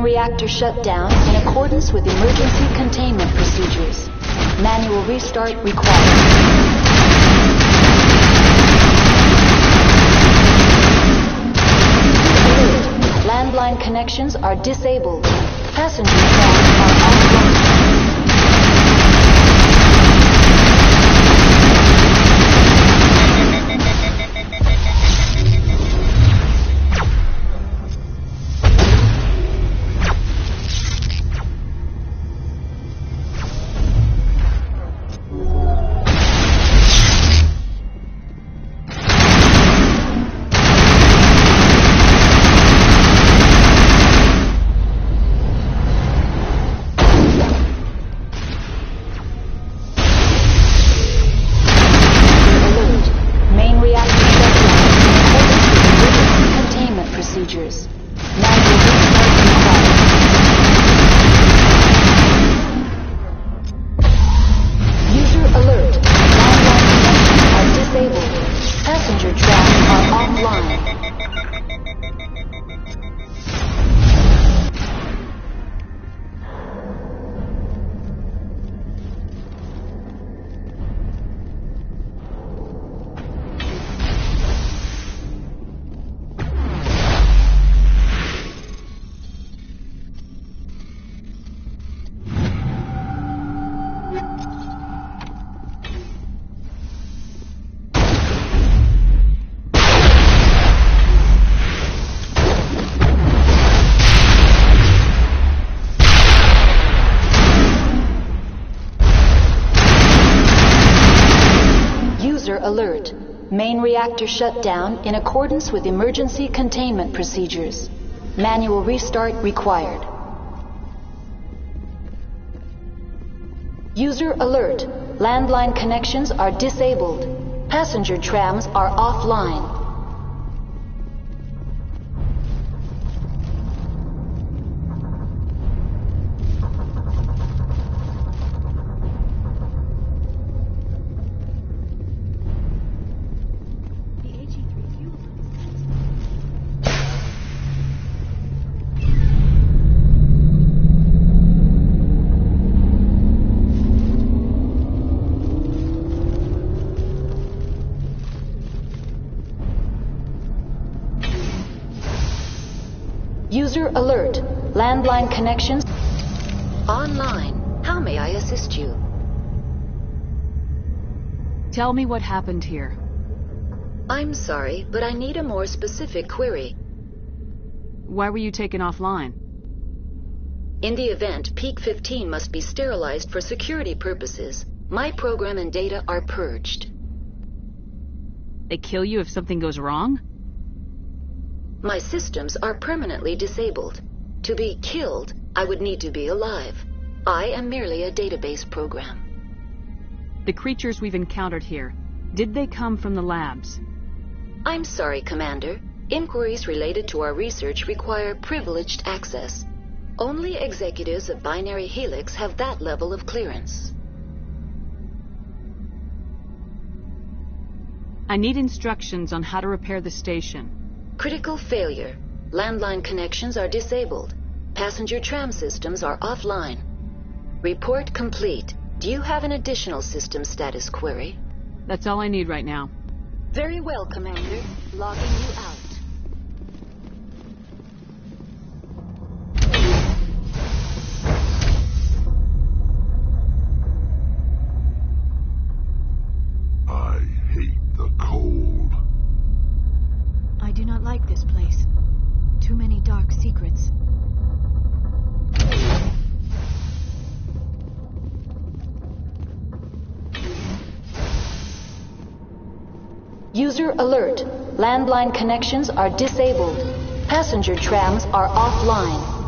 Reactor shut down in accordance with emergency containment procedures. Manual restart required. Alert. Landline connections are disabled. Passenger trams are offline. Alert. Main reactor shut down in accordance with emergency containment procedures. Manual restart required. User alert. Landline connections are disabled. Passenger trams are offline. User alert. Landline connections online. How may I assist you? Tell me what happened here. I'm sorry, but I need a more specific query. Why were you taken offline? In the event, Peak 15 must be sterilized for security purposes. My program and data are purged. They kill you if something goes wrong? My systems are permanently disabled. To be killed, I would need to be alive. I am merely a database program. The creatures we've encountered here, did they come from the labs? I'm sorry, Commander. Inquiries related to our research require privileged access. Only executives of Binary Helix have that level of clearance. I need instructions on how to repair the station. Critical failure. Landline connections are disabled. Passenger tram systems are offline. Report complete. Do you have an additional system status query? That's all I need right now. Very well, Commander. Logging you out. dark secrets. User alert. Landline connections are disabled. Passenger trams are offline.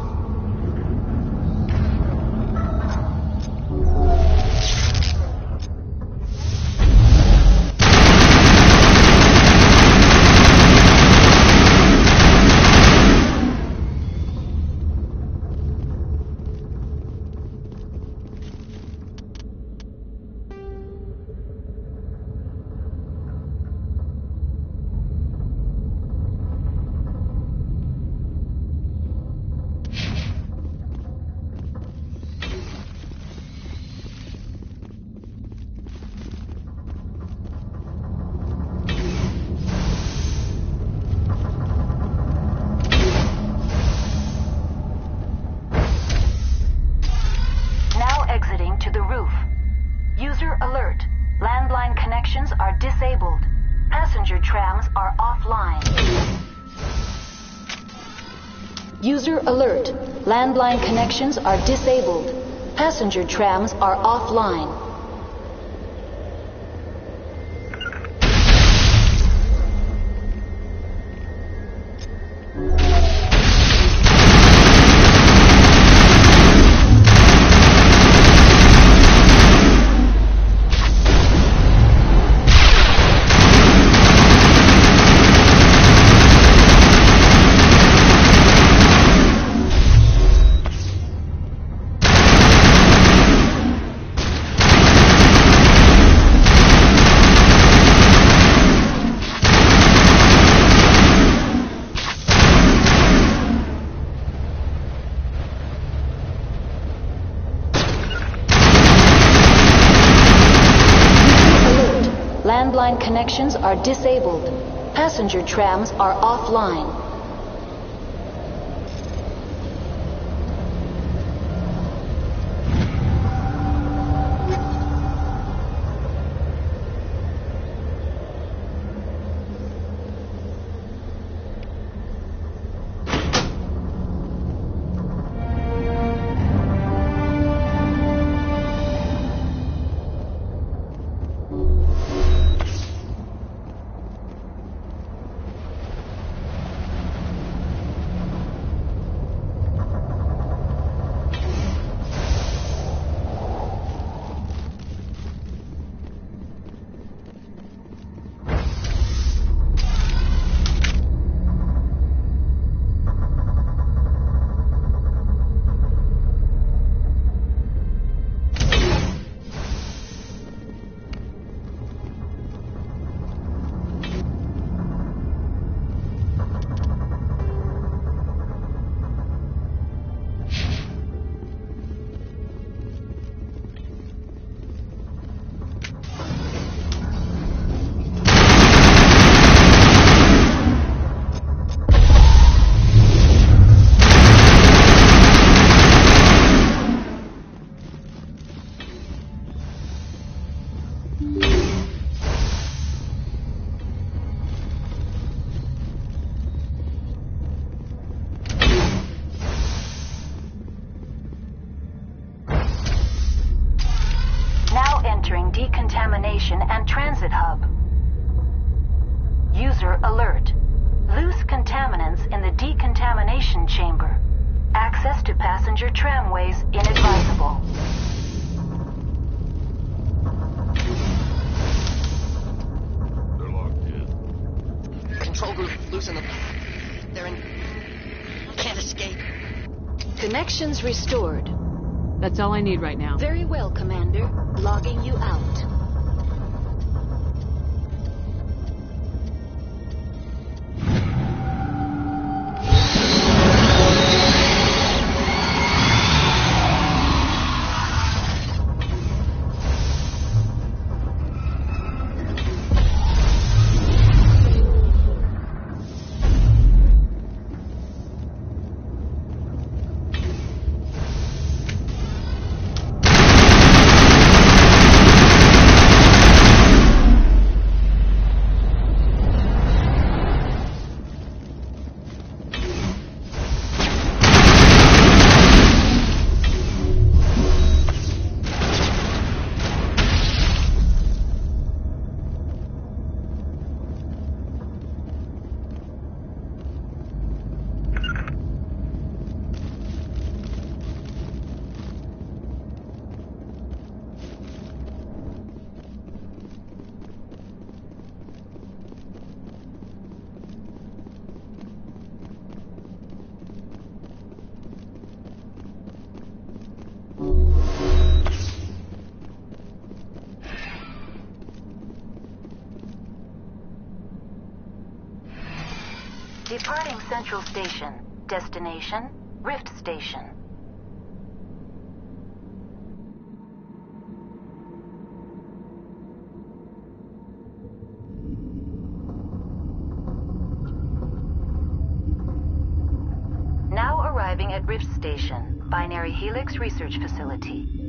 Exiting to the roof. User alert. Landline connections are disabled. Passenger trams are offline. User alert. Landline connections are disabled. Passenger trams are offline. Landline connections are disabled. Passenger trams are offline. Entering decontamination and transit hub. User alert. Loose contaminants in the decontamination chamber. Access to passenger tramways inadvisable. They're locked in. Control group, loosen them. They're in... Can't escape. Connections restored. That's all I need right now. Very well, Commander. Logging you out. Central Station. Destination, Rift Station. Now arriving at Rift Station, Binary Helix Research Facility.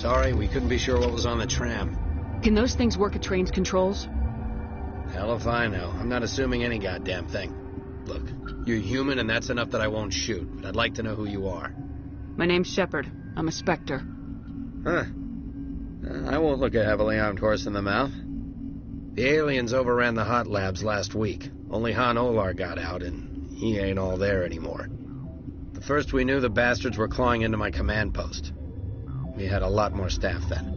Sorry, we couldn't be sure what was on the tram. Can those things work at train's controls? Hell if I know. I'm not assuming any goddamn thing. Look, you're human and that's enough that I won't shoot, but I'd like to know who you are. My name's Shephard. I'm a Spectre. Huh. I won't look a heavily armed horse in the mouth. The aliens overran the hot labs last week. Only Han Olar got out, and he ain't all there anymore. The first we knew, the bastards were clawing into my command post. We had a lot more staff then.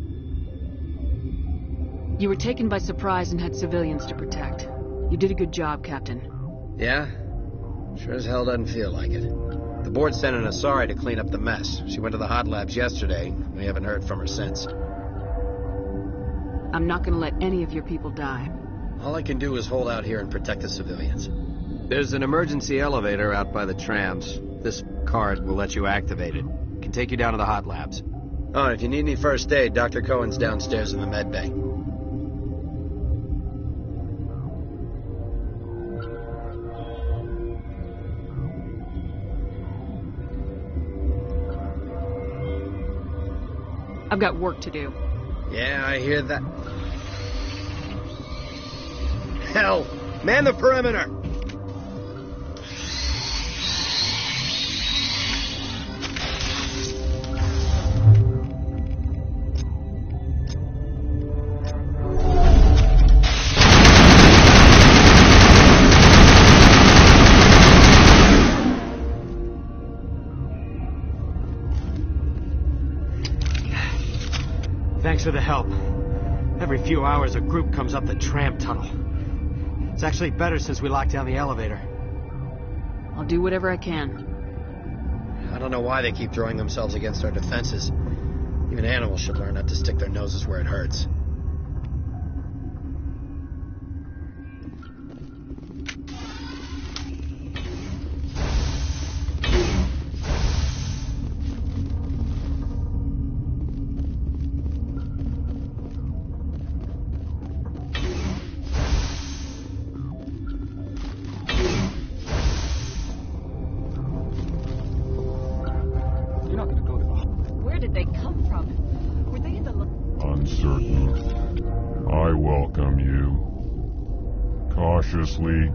You were taken by surprise and had civilians to protect. You did a good job, Captain. Yeah? Sure as hell doesn't feel like it. The board sent an Asari to clean up the mess. She went to the hot labs yesterday. We haven't heard from her since. I'm not gonna let any of your people die. All I can do is hold out here and protect the civilians. There's an emergency elevator out by the trams. This card will let you activate it. It can take you down to the hot labs. Oh, and if you need any first aid, Dr. Cohen's downstairs in the med bay. I've got work to do. Yeah, I hear that. Hell! Man the perimeter! Thanks for the help. Every few hours a group comes up the tram tunnel. It's actually better since we locked down the elevator. I'll do whatever I can. I don't know why they keep throwing themselves against our defenses. Even animals should learn not to stick their noses where it hurts. Cautiously,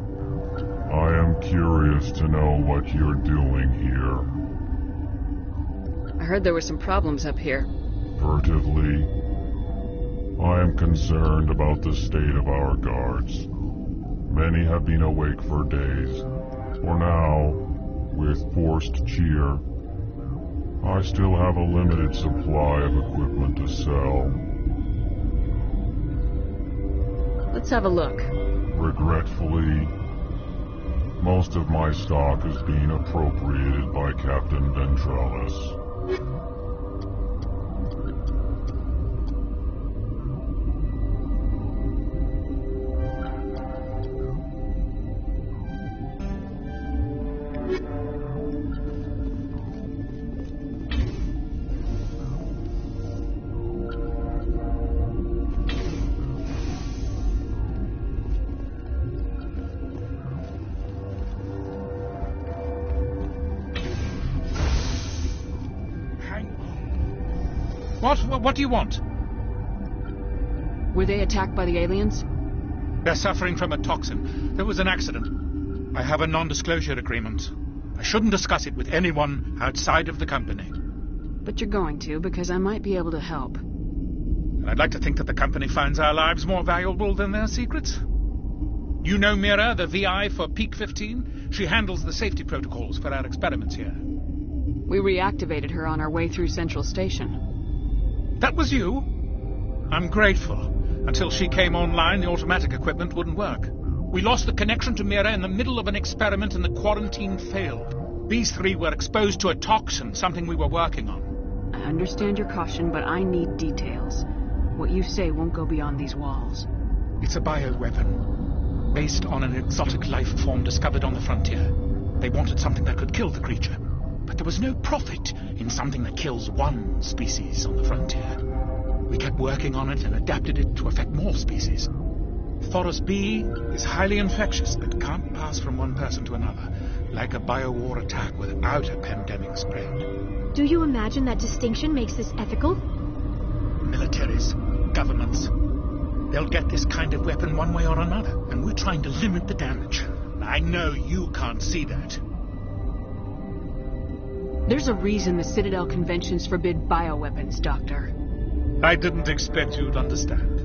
I am curious to know what you're doing here. I heard there were some problems up here. Furtively, I am concerned about the state of our guards. Many have been awake for days. For now, with forced cheer, I still have a limited supply of equipment to sell. Let's have a look. Regretfully, most of my stock is being appropriated by Captain Ventralis. What do you want? Were they attacked by the aliens? They're suffering from a toxin. There was an accident. I have a non-disclosure agreement. I shouldn't discuss it with anyone outside of the company. But you're going to, because I might be able to help. And I'd like to think that the company finds our lives more valuable than their secrets. You know Mira, the VI for Peak 15? She handles the safety protocols for our experiments here. We reactivated her on our way through Central Station. That was you? I'm grateful. Until she came online, the automatic equipment wouldn't work. We lost the connection to Mira in the middle of an experiment and the quarantine failed. These three were exposed to a toxin, something we were working on. I understand your caution, but I need details. What you say won't go beyond these walls. It's a bioweapon, based on an exotic life form discovered on the frontier. They wanted something that could kill the creature, but there was no profit in something that kills one species on the frontier. We kept working on it and adapted it to affect more species. Thoros B is highly infectious, but can't pass from one person to another, like a biowar attack without a pandemic spread. Do you imagine that distinction makes this ethical? Militaries, governments, they'll get this kind of weapon one way or another, and we're trying to limit the damage. I know you can't see that. There's a reason the Citadel conventions forbid bioweapons, Doctor. I didn't expect you'd understand.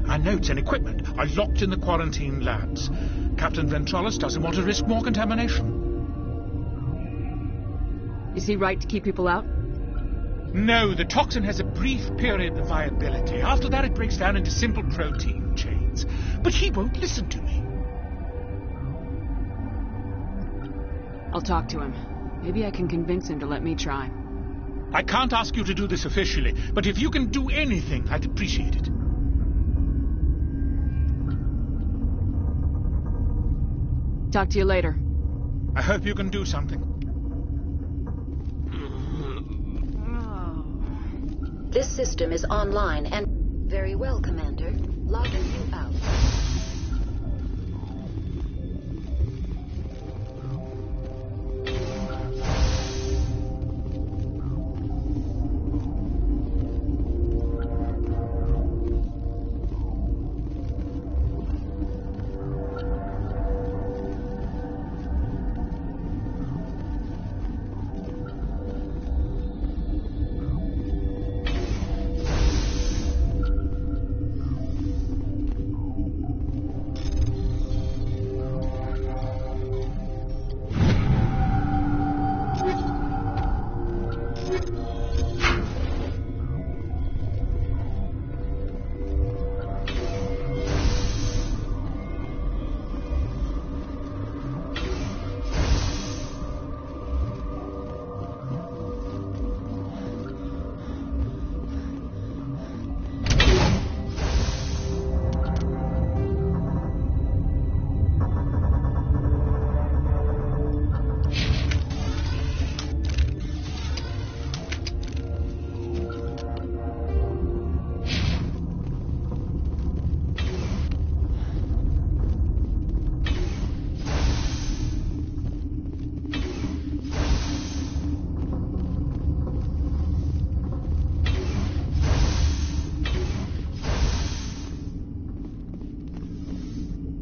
Our notes and equipment are locked in the quarantine labs. Captain Ventrollis doesn't want to risk more contamination. Is he right to keep people out? No, the toxin has a brief period of viability. After that, it breaks down into simple protein chains. But he won't listen to me. I'll talk to him. Maybe I can convince him to let me try. I can't ask you to do this officially, but if you can do anything, I'd appreciate it. Talk to you later. I hope you can do something. This system is online and... Very well, Commander. Logging you out.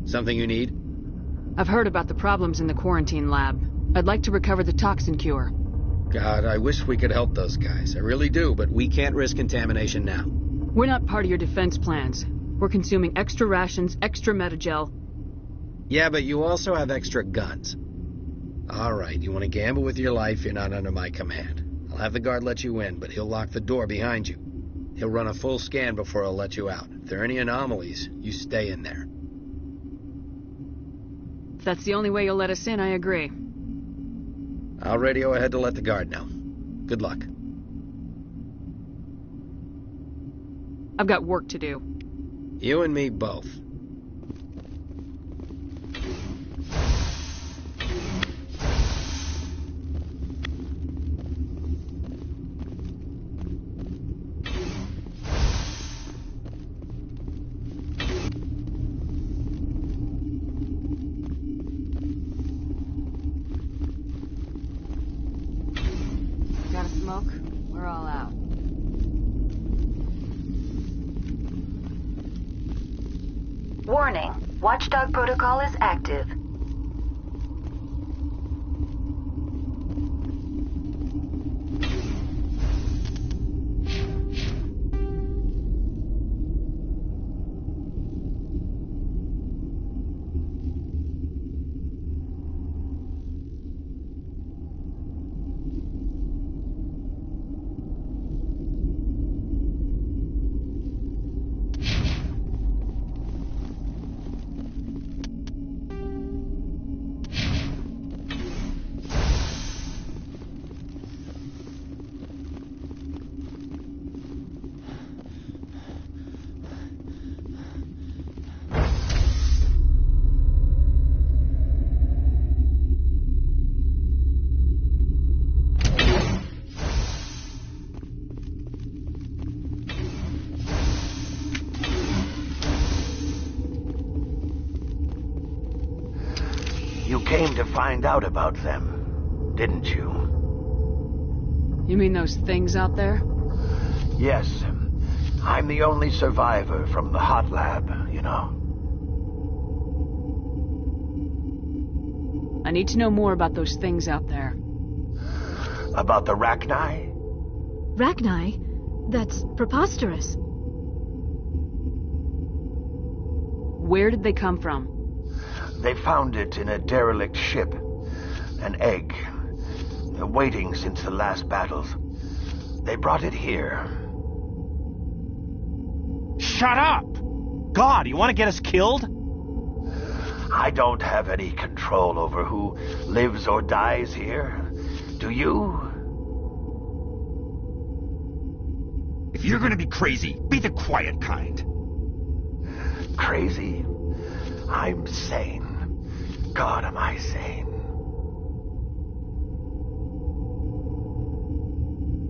Something you need? I've heard about the problems in the quarantine lab. I'd like to recover the toxin cure. God, I wish we could help those guys. I really do, but we can't risk contamination now. We're not part of your defense plans. We're consuming extra rations, extra metagel. Yeah, but you also have extra guns. All right, you want to gamble with your life, you're not under my command. I'll have the guard let you in, but he'll lock the door behind you. He'll run a full scan before he'll let you out. If there are any anomalies, you stay in there. If that's the only way you'll let us in, I agree. I'll radio ahead to let the guard know. Good luck. I've got work to do. You and me both. Got a smoke? We're all out. Watchdog protocol is active. You came to find out about them, didn't you? You mean those things out there? Yes. I'm the only survivor from the hot lab, you know. I need to know more about those things out there. About the Rachni? Rachni? That's preposterous. Where did they come from? They found it in a derelict ship. An egg. Waiting since the last battles. They brought it here. Shut up! God, you want to get us killed? I don't have any control over who lives or dies here. Do you? If you're gonna be crazy, be the quiet kind. Crazy? I'm sane. God, am I sane?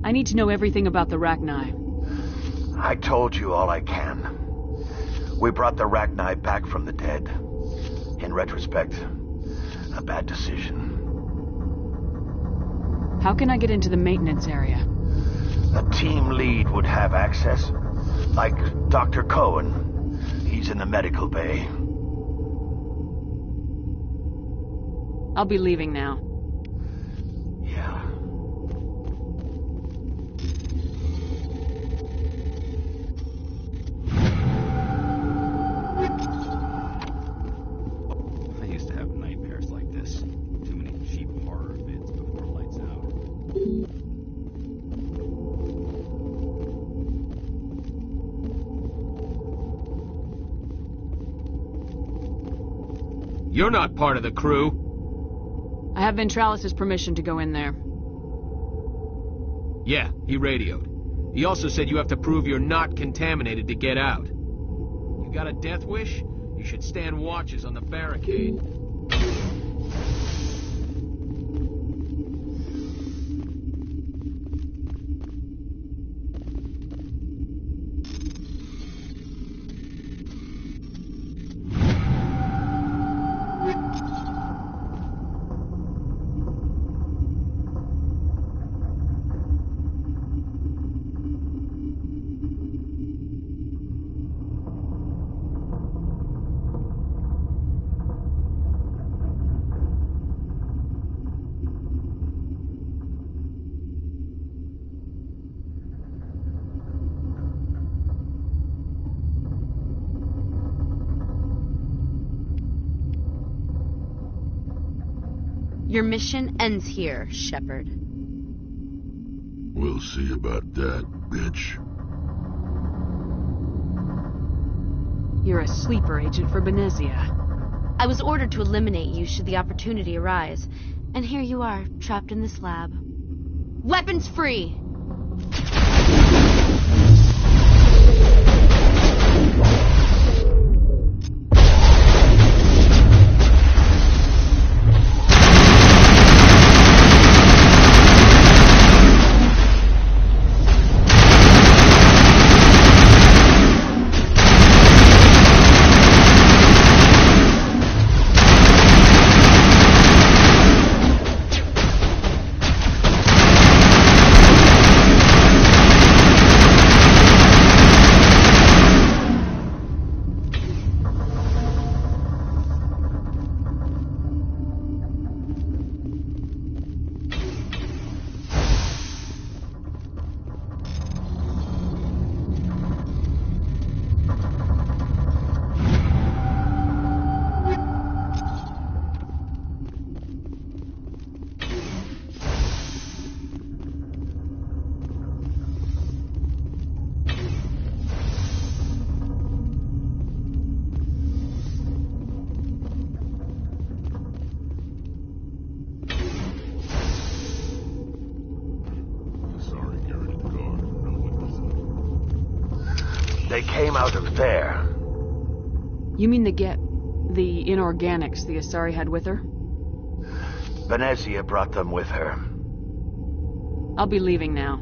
I need to know everything about the Rachni. I told you all I can. We brought the Rachni back from the dead. In retrospect, a bad decision. How can I get into the maintenance area? A team lead would have access. Like Dr. Cohen. He's in the medical bay. I'll be leaving now. Yeah. I used to have nightmares like this. Too many cheap horror vids before lights out. You're not part of the crew. I have Ventralis's permission to go in there. Yeah, he radioed. He also said you have to prove you're not contaminated to get out. You got a death wish? You should stand watches on the barricade. Your mission ends here, Shephard. We'll see about that, bitch. You're a sleeper agent for Benezia. I was ordered to eliminate you should the opportunity arise, and here you are, trapped in this lab. Weapons free! They came out of there. You mean the inorganics the Asari had with her? Venezia brought them with her. I'll be leaving now.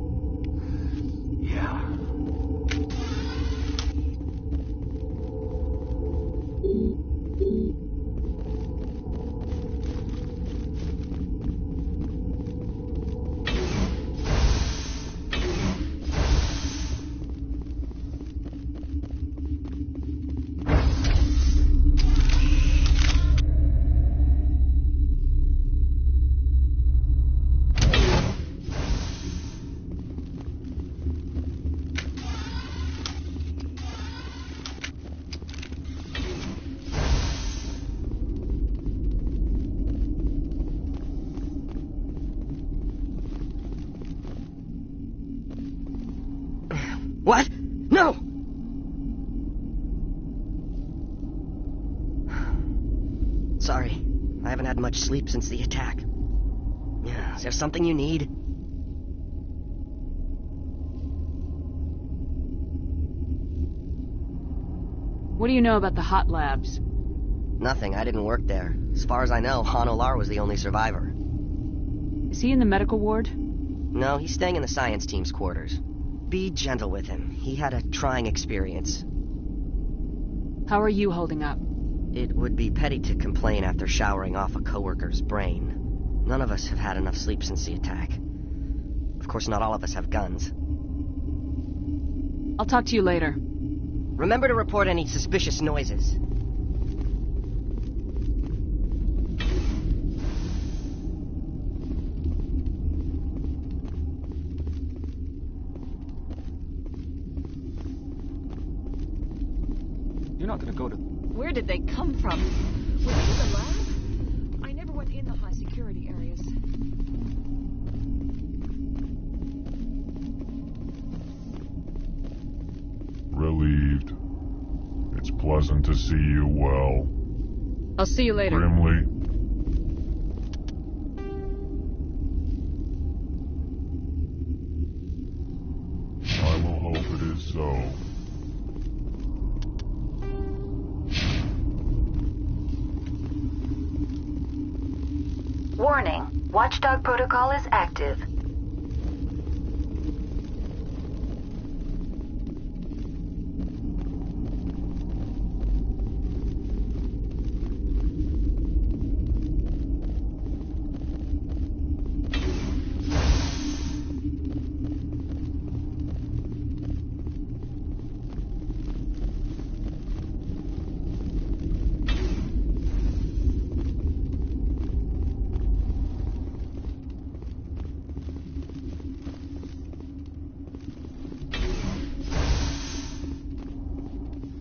Yeah. What? No! Sorry. I haven't had much sleep since the attack. Yeah, is there something you need? What do you know about the hot labs? Nothing. I didn't work there. As far as I know, Han Olar was the only survivor. Is he in the medical ward? No, he's staying in the science team's quarters. Be gentle with him. He had a trying experience. How are you holding up? It would be petty to complain after showering off a coworker's brain. None of us have had enough sleep since the attack. Of course, not all of us have guns. I'll talk to you later. Remember to report any suspicious noises. You're not gonna go to... Where did they come from? Were they in the lab? I never went in the high security areas. Relieved. It's pleasant to see you well. I'll see you later. Grimly. I will hope it is so. Warning. Watchdog protocol is active.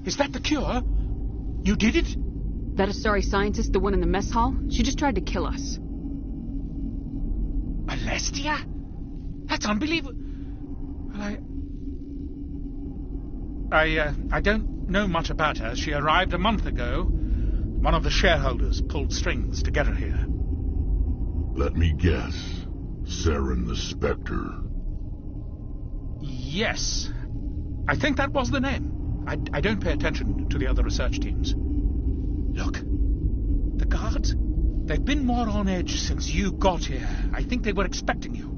Is that the cure? You did it? That Asari scientist, the one in the mess hall? She just tried to kill us. Alestia? That's unbelievable. Well, I don't know much about her. She arrived a month ago. One of the shareholders pulled strings to get her here. Let me guess. Saren the Spectre. Yes. I think that was the name. I don't pay attention to the other research teams. Look, the guards, they've been more on edge since you got here. I think they were expecting you.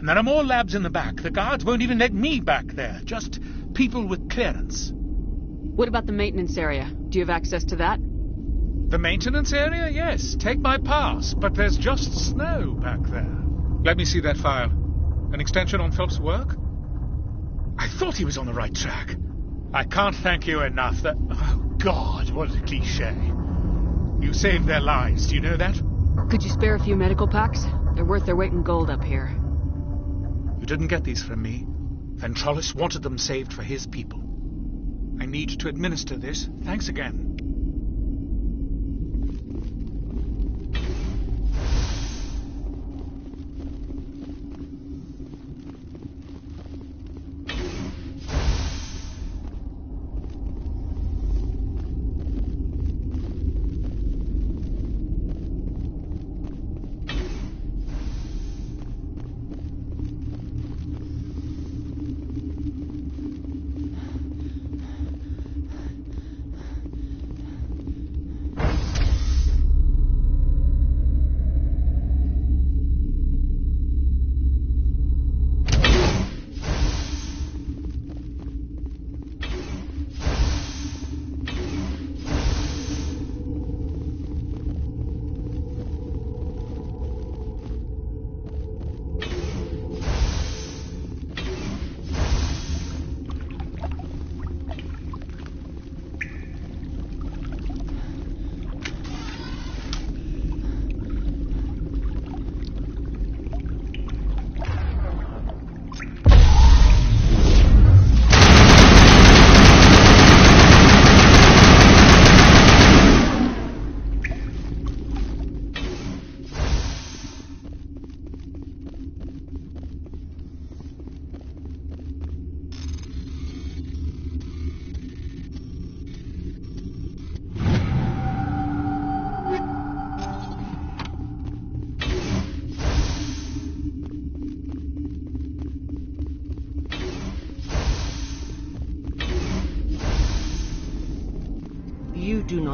And there are more labs in the back. The guards won't even let me back there. Just people with clearance. What about the maintenance area? Do you have access to that? The maintenance area? Yes. Take my pass. But there's just snow back there. Let me see that file. An extension on Phelps' work? I thought he was on the right track. I can't thank you enough. Oh, God, what a cliché. You saved their lives, do you know that? Could you spare a few medical packs? They're worth their weight in gold up here. You didn't get these from me. Ventrolis wanted them saved for his people. I need to administer this. Thanks again.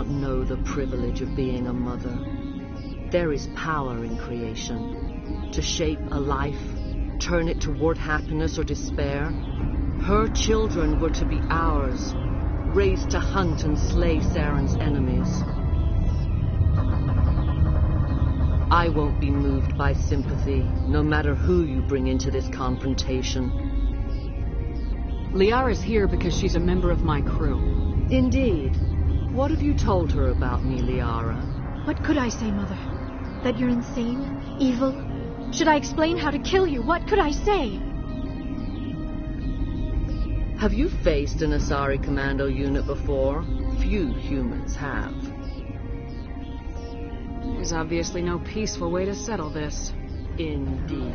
not know the privilege of being a mother. There is power in creation. To shape a life, turn it toward happiness or despair. Her children were to be ours, raised to hunt and slay Saren's enemies. I won't be moved by sympathy, no matter who you bring into this confrontation. Liara's here because she's a member of my crew. Indeed. What have you told her about me, Liara? What could I say, Mother? That you're insane? Evil? Should I explain how to kill you? What could I say? Have you faced an Asari commando unit before? Few humans have. There's obviously no peaceful way to settle this. Indeed.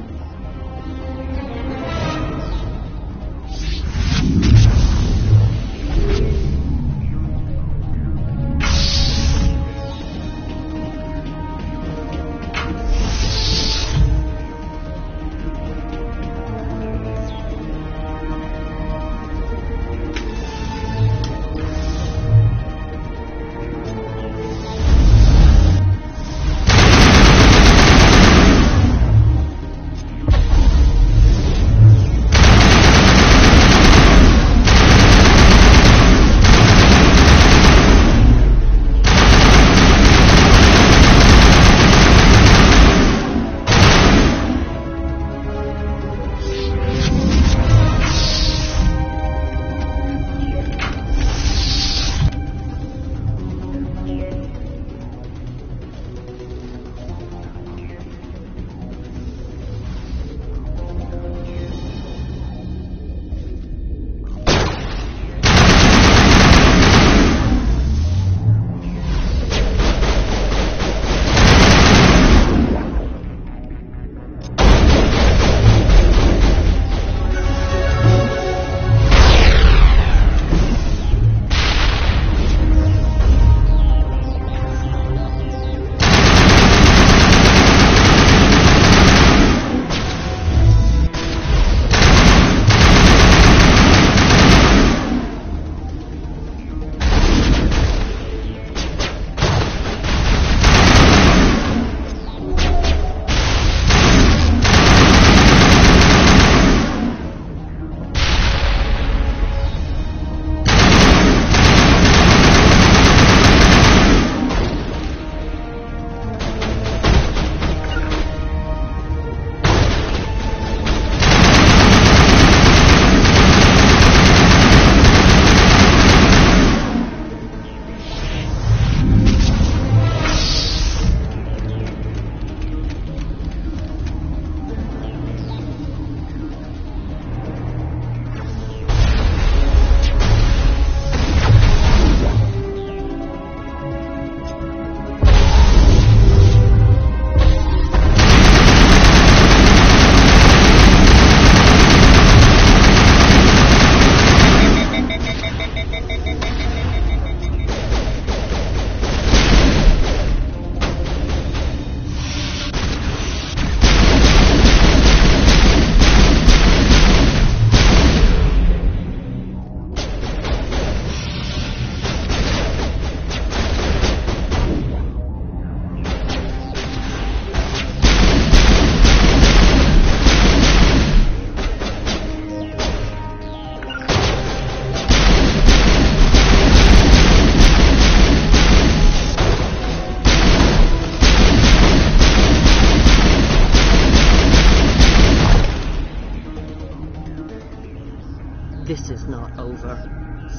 This is not over.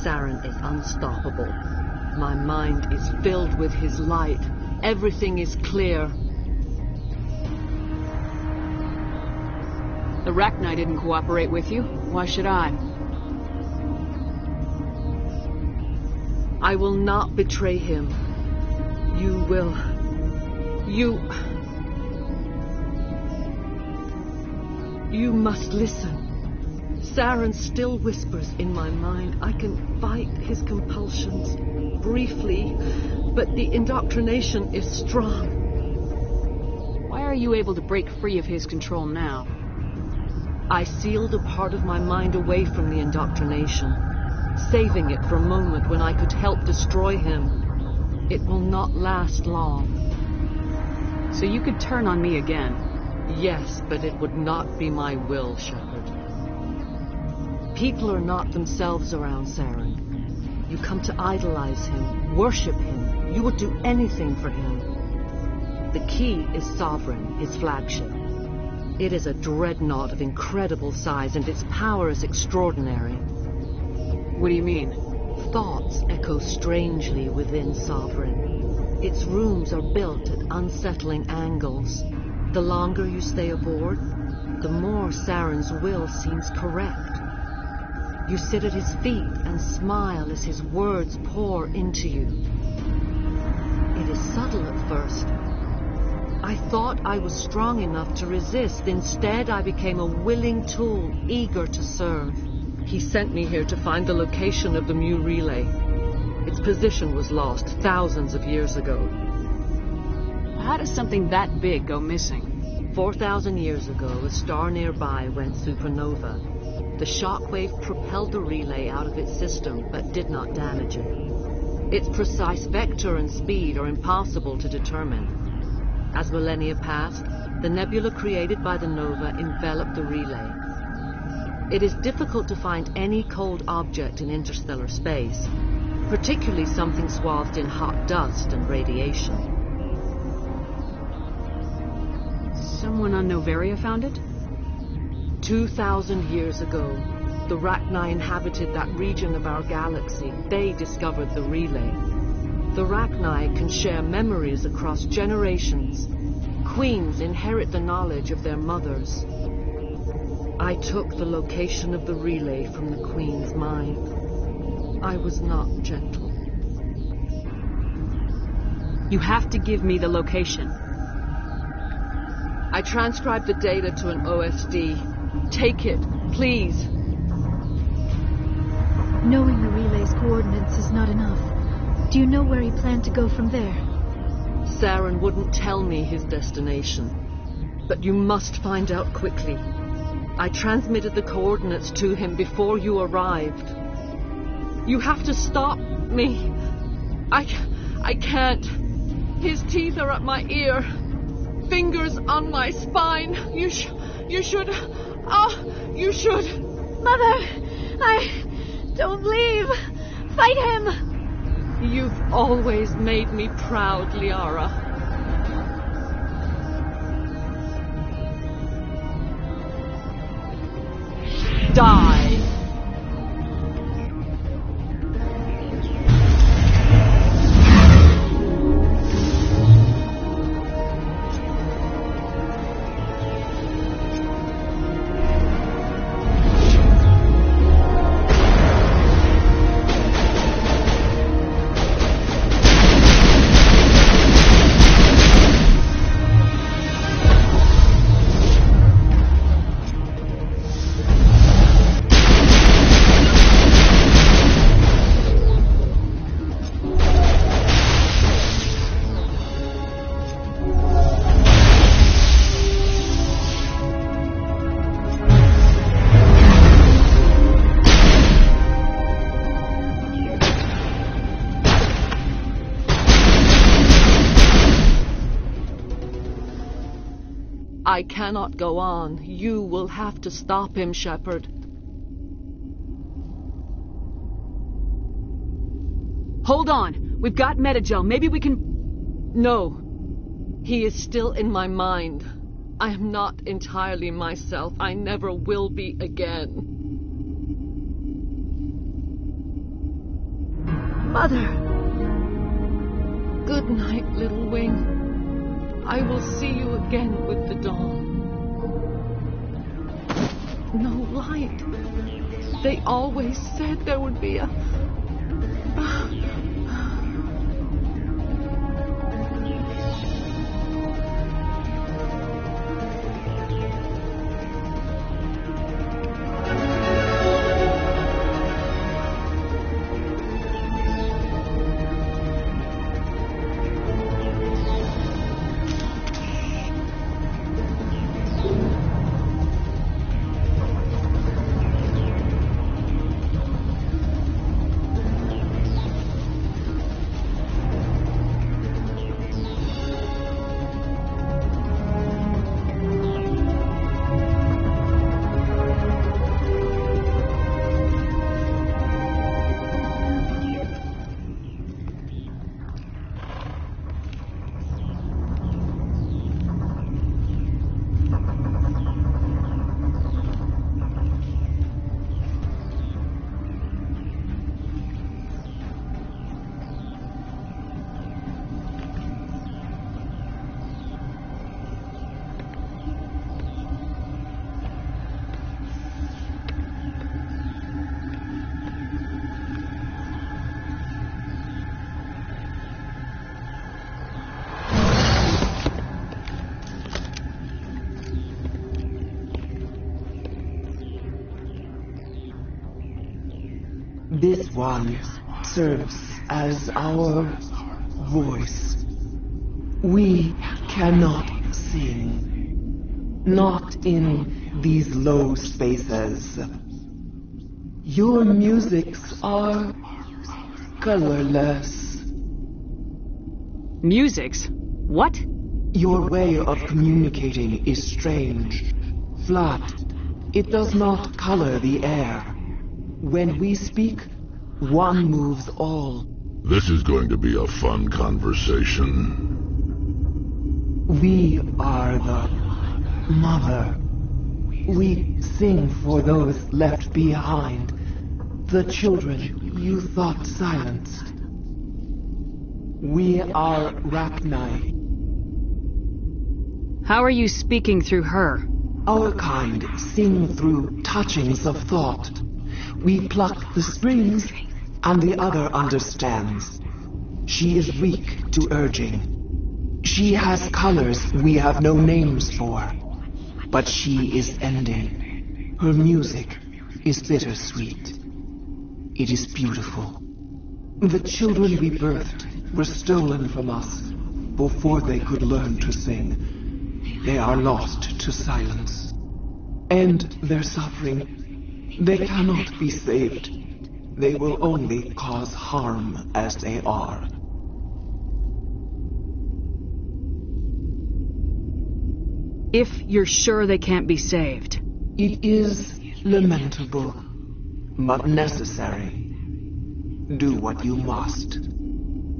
Saren is unstoppable. My mind is filled with his light. Everything is clear. The Rachni didn't cooperate with you. Why should I? I will not betray him. You will. You must listen. Saren still whispers in my mind. I can fight his compulsions briefly, but the indoctrination is strong. Why are you able to break free of his control now? I sealed a part of my mind away from the indoctrination, saving it for a moment when I could help destroy him. It will not last long. So you could turn on me again? Yes, but it would not be my will, Shepherd. People are not themselves around Saren. You come to idolize him, worship him. You would do anything for him. The key is Sovereign, his flagship. It is a dreadnought of incredible size, and its power is extraordinary. What do you mean? Thoughts echo strangely within Sovereign. Its rooms are built at unsettling angles. The longer you stay aboard, the more Saren's will seems correct. You sit at his feet and smile as his words pour into you. It is subtle at first. I thought I was strong enough to resist. Instead, I became a willing tool, eager to serve. He sent me here to find the location of the Mu relay. Its position was lost thousands of years ago. How does something that big go missing? 4,000 years ago, a star nearby went supernova. The shockwave propelled the relay out of its system, but did not damage it. Its precise vector and speed are impossible to determine. As millennia passed, the nebula created by the nova enveloped the relay. It is difficult to find any cold object in interstellar space, particularly something swathed in hot dust and radiation. Someone on Noveria found it? 2,000 years ago, the Rachni inhabited that region of our galaxy. They discovered the relay. The Rachni can share memories across generations. Queens inherit the knowledge of their mothers. I took the location of the relay from the Queen's mind. I was not gentle. You have to give me the location. I transcribed the data to an OSD. Take it, please. Knowing the relay's coordinates is not enough. Do you know where he planned to go from there? Saren wouldn't tell me his destination. But you must find out quickly. I transmitted the coordinates to him before you arrived. You have to stop me. I can't. His teeth are at my ear. Fingers on my spine. You should. You should. Mother, don't leave. Fight him. You've always made me proud, Liara. Die. I cannot go on. You will have to stop him, Shephard. Hold on. We've got Metagel. Maybe we can... No. He is still in my mind. I am not entirely myself. I never will be again. Mother! Good night, little wing. I will see you again with the dawn. No light. They always said there would be a... This one serves as our voice. We cannot sing. Not in these low spaces. Your musics are colorless. Musics? What? Your way of communicating is strange. Flat. It does not color the air. When we speak, one moves all. This is going to be a fun conversation. We are the mother. We sing for those left behind. The children you thought silenced. We are Rachni. How are you speaking through her? Our kind sing through touchings of thought. We pluck the strings, and the other understands. She is weak to urging. She has colors we have no names for. But she is ending. Her music is bittersweet. It is beautiful. The children we birthed were stolen from us before they could learn to sing. They are lost to silence. And their suffering, they cannot be saved. They will only cause harm as they are. If you're sure they can't be saved. It is lamentable, but necessary. Do what you must.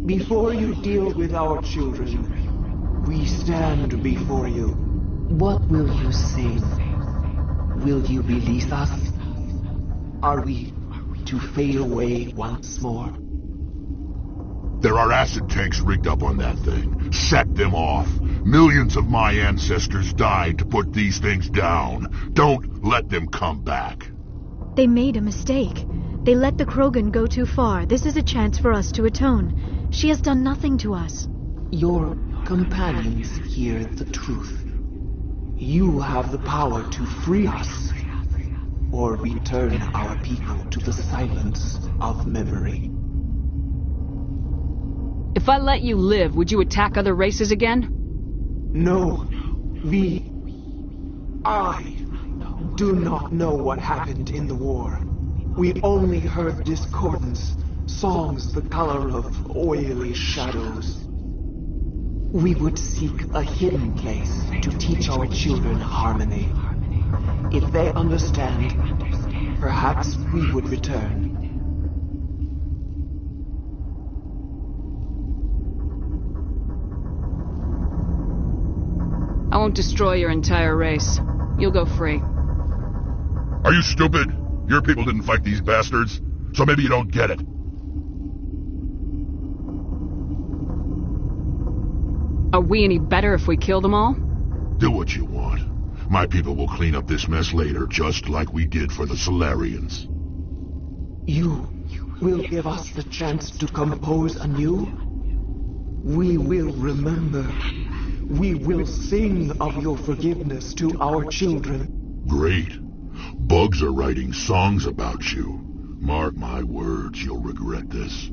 Before you deal with our children, we stand before you. What will you sing? Will you release us? Are we to fade away once more? There are acid tanks rigged up on that thing. Set them off. Millions of my ancestors died to put these things down. Don't let them come back. They made a mistake. They let the Krogan go too far. This is a chance for us to atone. She has done nothing to us. Your companions hear the truth. You have the power to free us, or return our people to the silence of memory. If I let you live, would you attack other races again? No. I do not know what happened in the war. We only heard discordance, songs the color of oily shadows. We would seek a hidden place to teach our children harmony. If they understand, perhaps we would return. I won't destroy your entire race. You'll go free. Are you stupid? Your people didn't fight these bastards, so maybe you don't get it. Are we any better if we kill them all? Do what you want. My people will clean up this mess later, just like we did for the Solarians. You will give us the chance to compose anew? We will remember. We will sing of your forgiveness to our children. Great. Bugs are writing songs about you. Mark my words, you'll regret this.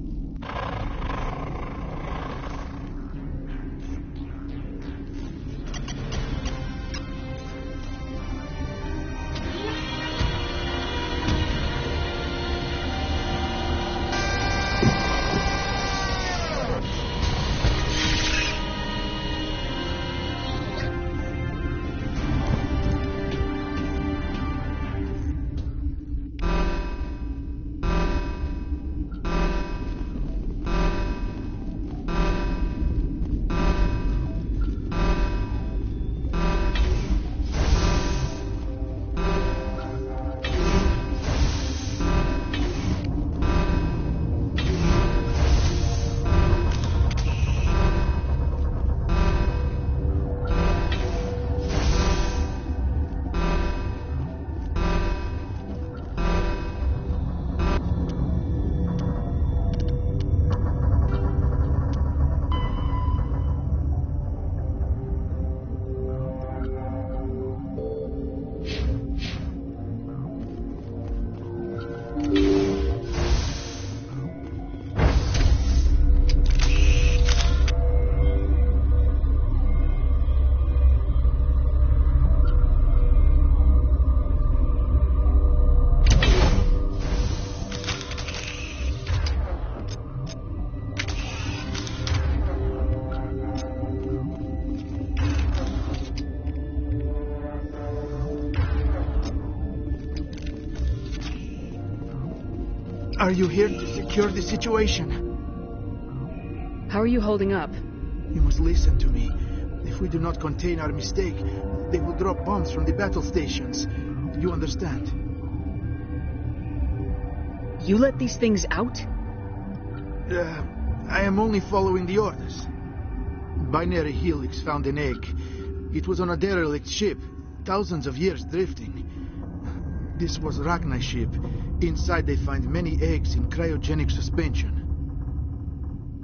Are you here to secure the situation? How are you holding up? You must listen to me. If we do not contain our mistake, they will drop bombs from the battle stations. You understand? You let these things out? I am only following the orders. Binary Helix found an egg. It was on a derelict ship, thousands of years drifting. This was Rachni's ship. Inside they find many eggs in cryogenic suspension.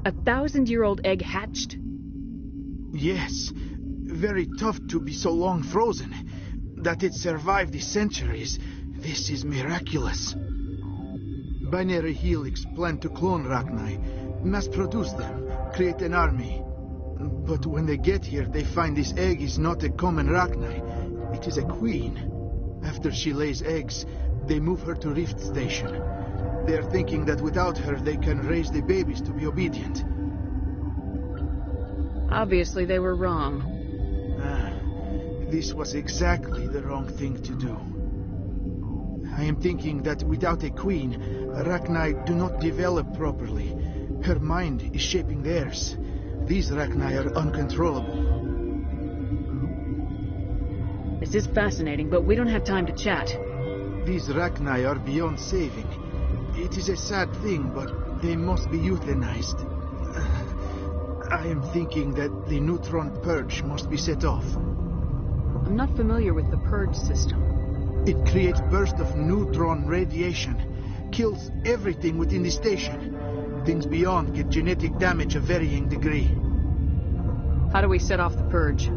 A 1,000-year-old egg hatched? Yes. Very tough to be so long frozen. That it survived the centuries, this is miraculous. Binary Helix planned to clone Rachni, mass-produce them, create an army. But when they get here, they find this egg is not a common Rachni. It is a queen. After she lays eggs, they move her to Rift Station. They are thinking that without her, they can raise the babies to be obedient. Obviously, they were wrong. This was exactly the wrong thing to do. I am thinking that without a queen, Rachni do not develop properly. Her mind is shaping theirs. These Rachni are uncontrollable. This is fascinating, but we don't have time to chat. These Rachni are beyond saving. It is a sad thing, but they must be euthanized. I am thinking that the neutron purge must be set off. I'm not familiar with the purge system. It creates bursts of neutron radiation, kills everything within the station. Things beyond get genetic damage of varying degree. How do we set off the purge?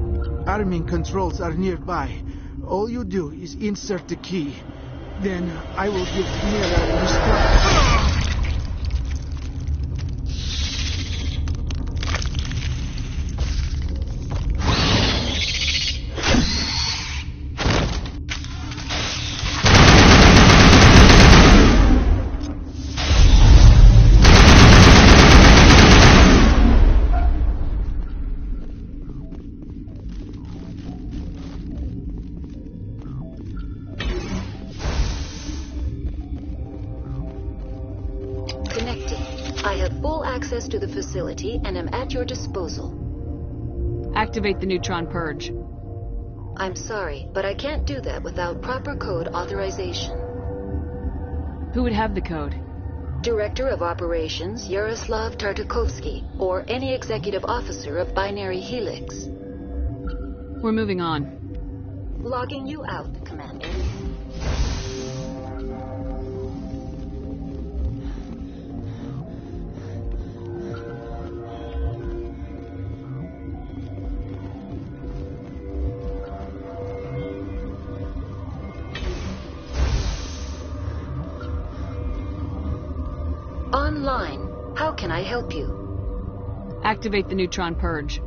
Arming controls are nearby. All you do is insert the key. Then I will give Mira instructions. Access to the facility and am at your disposal. Activate the neutron purge. I'm sorry, but I can't do that without proper code authorization. Who would have the code? Director of Operations Yaroslav Tartakovsky, or any executive officer of Binary Helix. We're moving on. Logging you out, Commander. Online. How can I help you? Activate the neutron purge.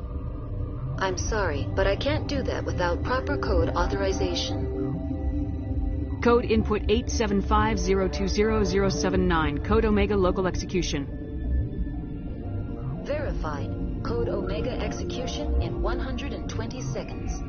I'm sorry, but I can't do that without proper code authorization. Code input 875020079. Code Omega local execution. Verified. Code Omega execution in 120 seconds.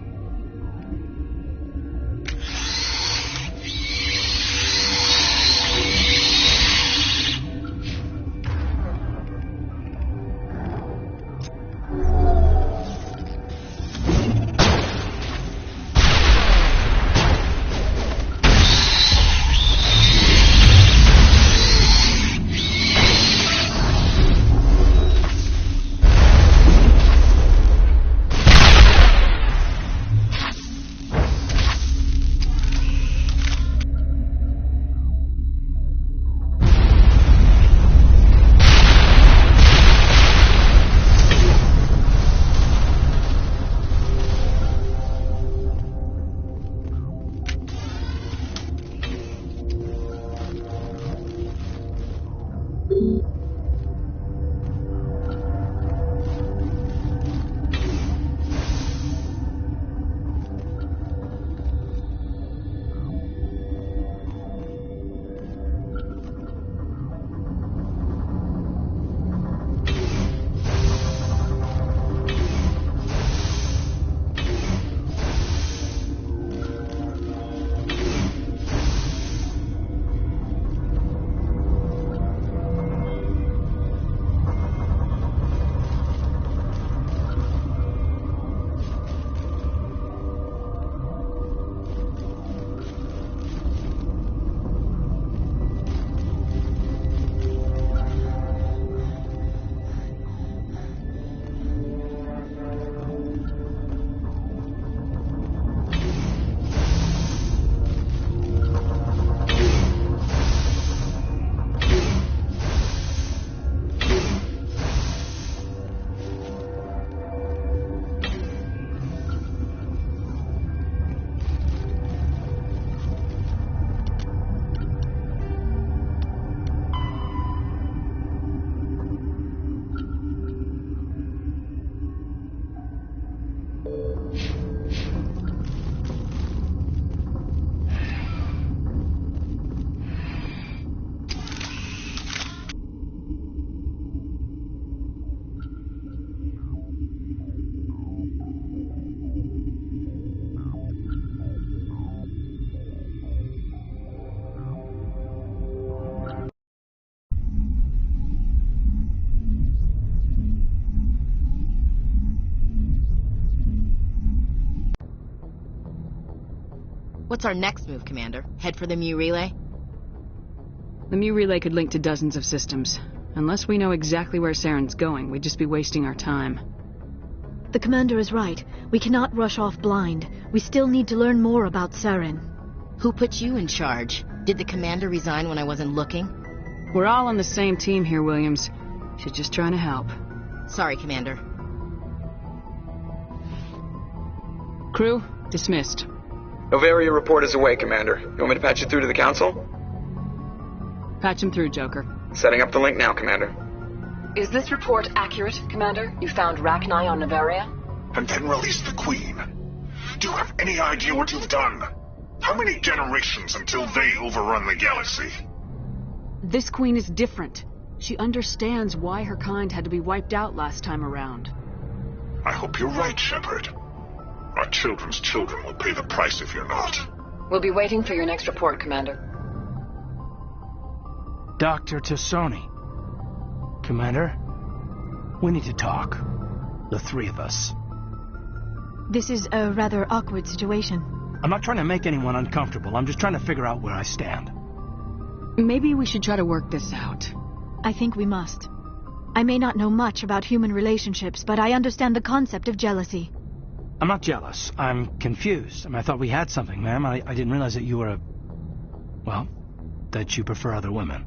What's our next move, Commander? Head for the Mu relay? The Mu relay could link to dozens of systems. Unless we know exactly where Saren's going, we'd just be wasting our time. The Commander is right. We cannot rush off blind. We still need to learn more about Saren. Who put you in charge? Did the Commander resign when I wasn't looking? We're all on the same team here, Williams. She's just trying to help. Sorry, Commander. Crew, dismissed. Novaria report is away, Commander. You want me to patch you through to the Council? Patch him through, Joker. Setting up the link now, Commander. Is this report accurate, Commander? You found Rachni on Novaria? And then released the Queen. Do you have any idea what you've done? How many generations until they overrun the galaxy? This Queen is different. She understands why her kind had to be wiped out last time around. I hope you're right, Shephard. Our children's children will pay the price if you're not. We'll be waiting for your next report, Commander. Dr. Tassoni. Commander, we need to talk. The three of us. This is a rather awkward situation. I'm not trying to make anyone uncomfortable. I'm just trying to figure out where I stand. Maybe we should try to work this out. I think we must. I may not know much about human relationships, but I understand the concept of jealousy. I'm not jealous. I'm confused. I thought we had something, ma'am. I didn't realize that you were well, that you prefer other women.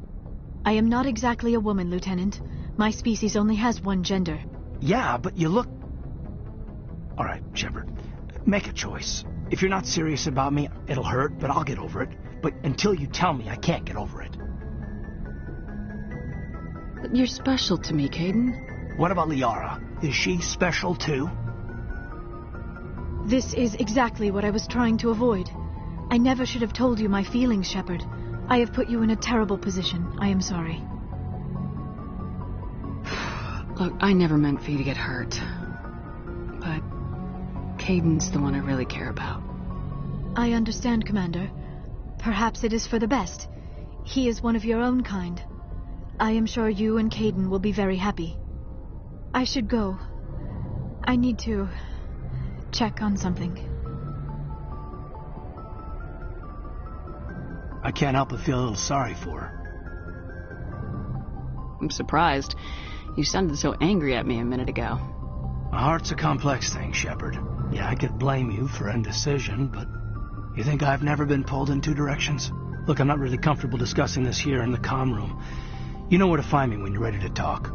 I am not exactly a woman, Lieutenant. My species only has one gender. Yeah, but you look... All right, Shepherd. Make a choice. If you're not serious about me, it'll hurt, but I'll get over it. But until you tell me, I can't get over it. But you're special to me, Caden. What about Liara? Is she special too? This is exactly what I was trying to avoid. I never should have told you my feelings, Shepherd. I have put you in a terrible position. I am sorry. Look, I never meant for you to get hurt. But Caden's the one I really care about. I understand, Commander. Perhaps it is for the best. He is one of your own kind. I am sure you and Caden will be very happy. I should go. I need to check on something. I can't help but feel a little sorry for her. I'm surprised. You sounded so angry at me a minute ago. My heart's a complex thing, Shepherd. Yeah, I could blame you for indecision, but you think I've never been pulled in two directions? Look, I'm not really comfortable discussing this here in the comm room. You know where to find me when you're ready to talk.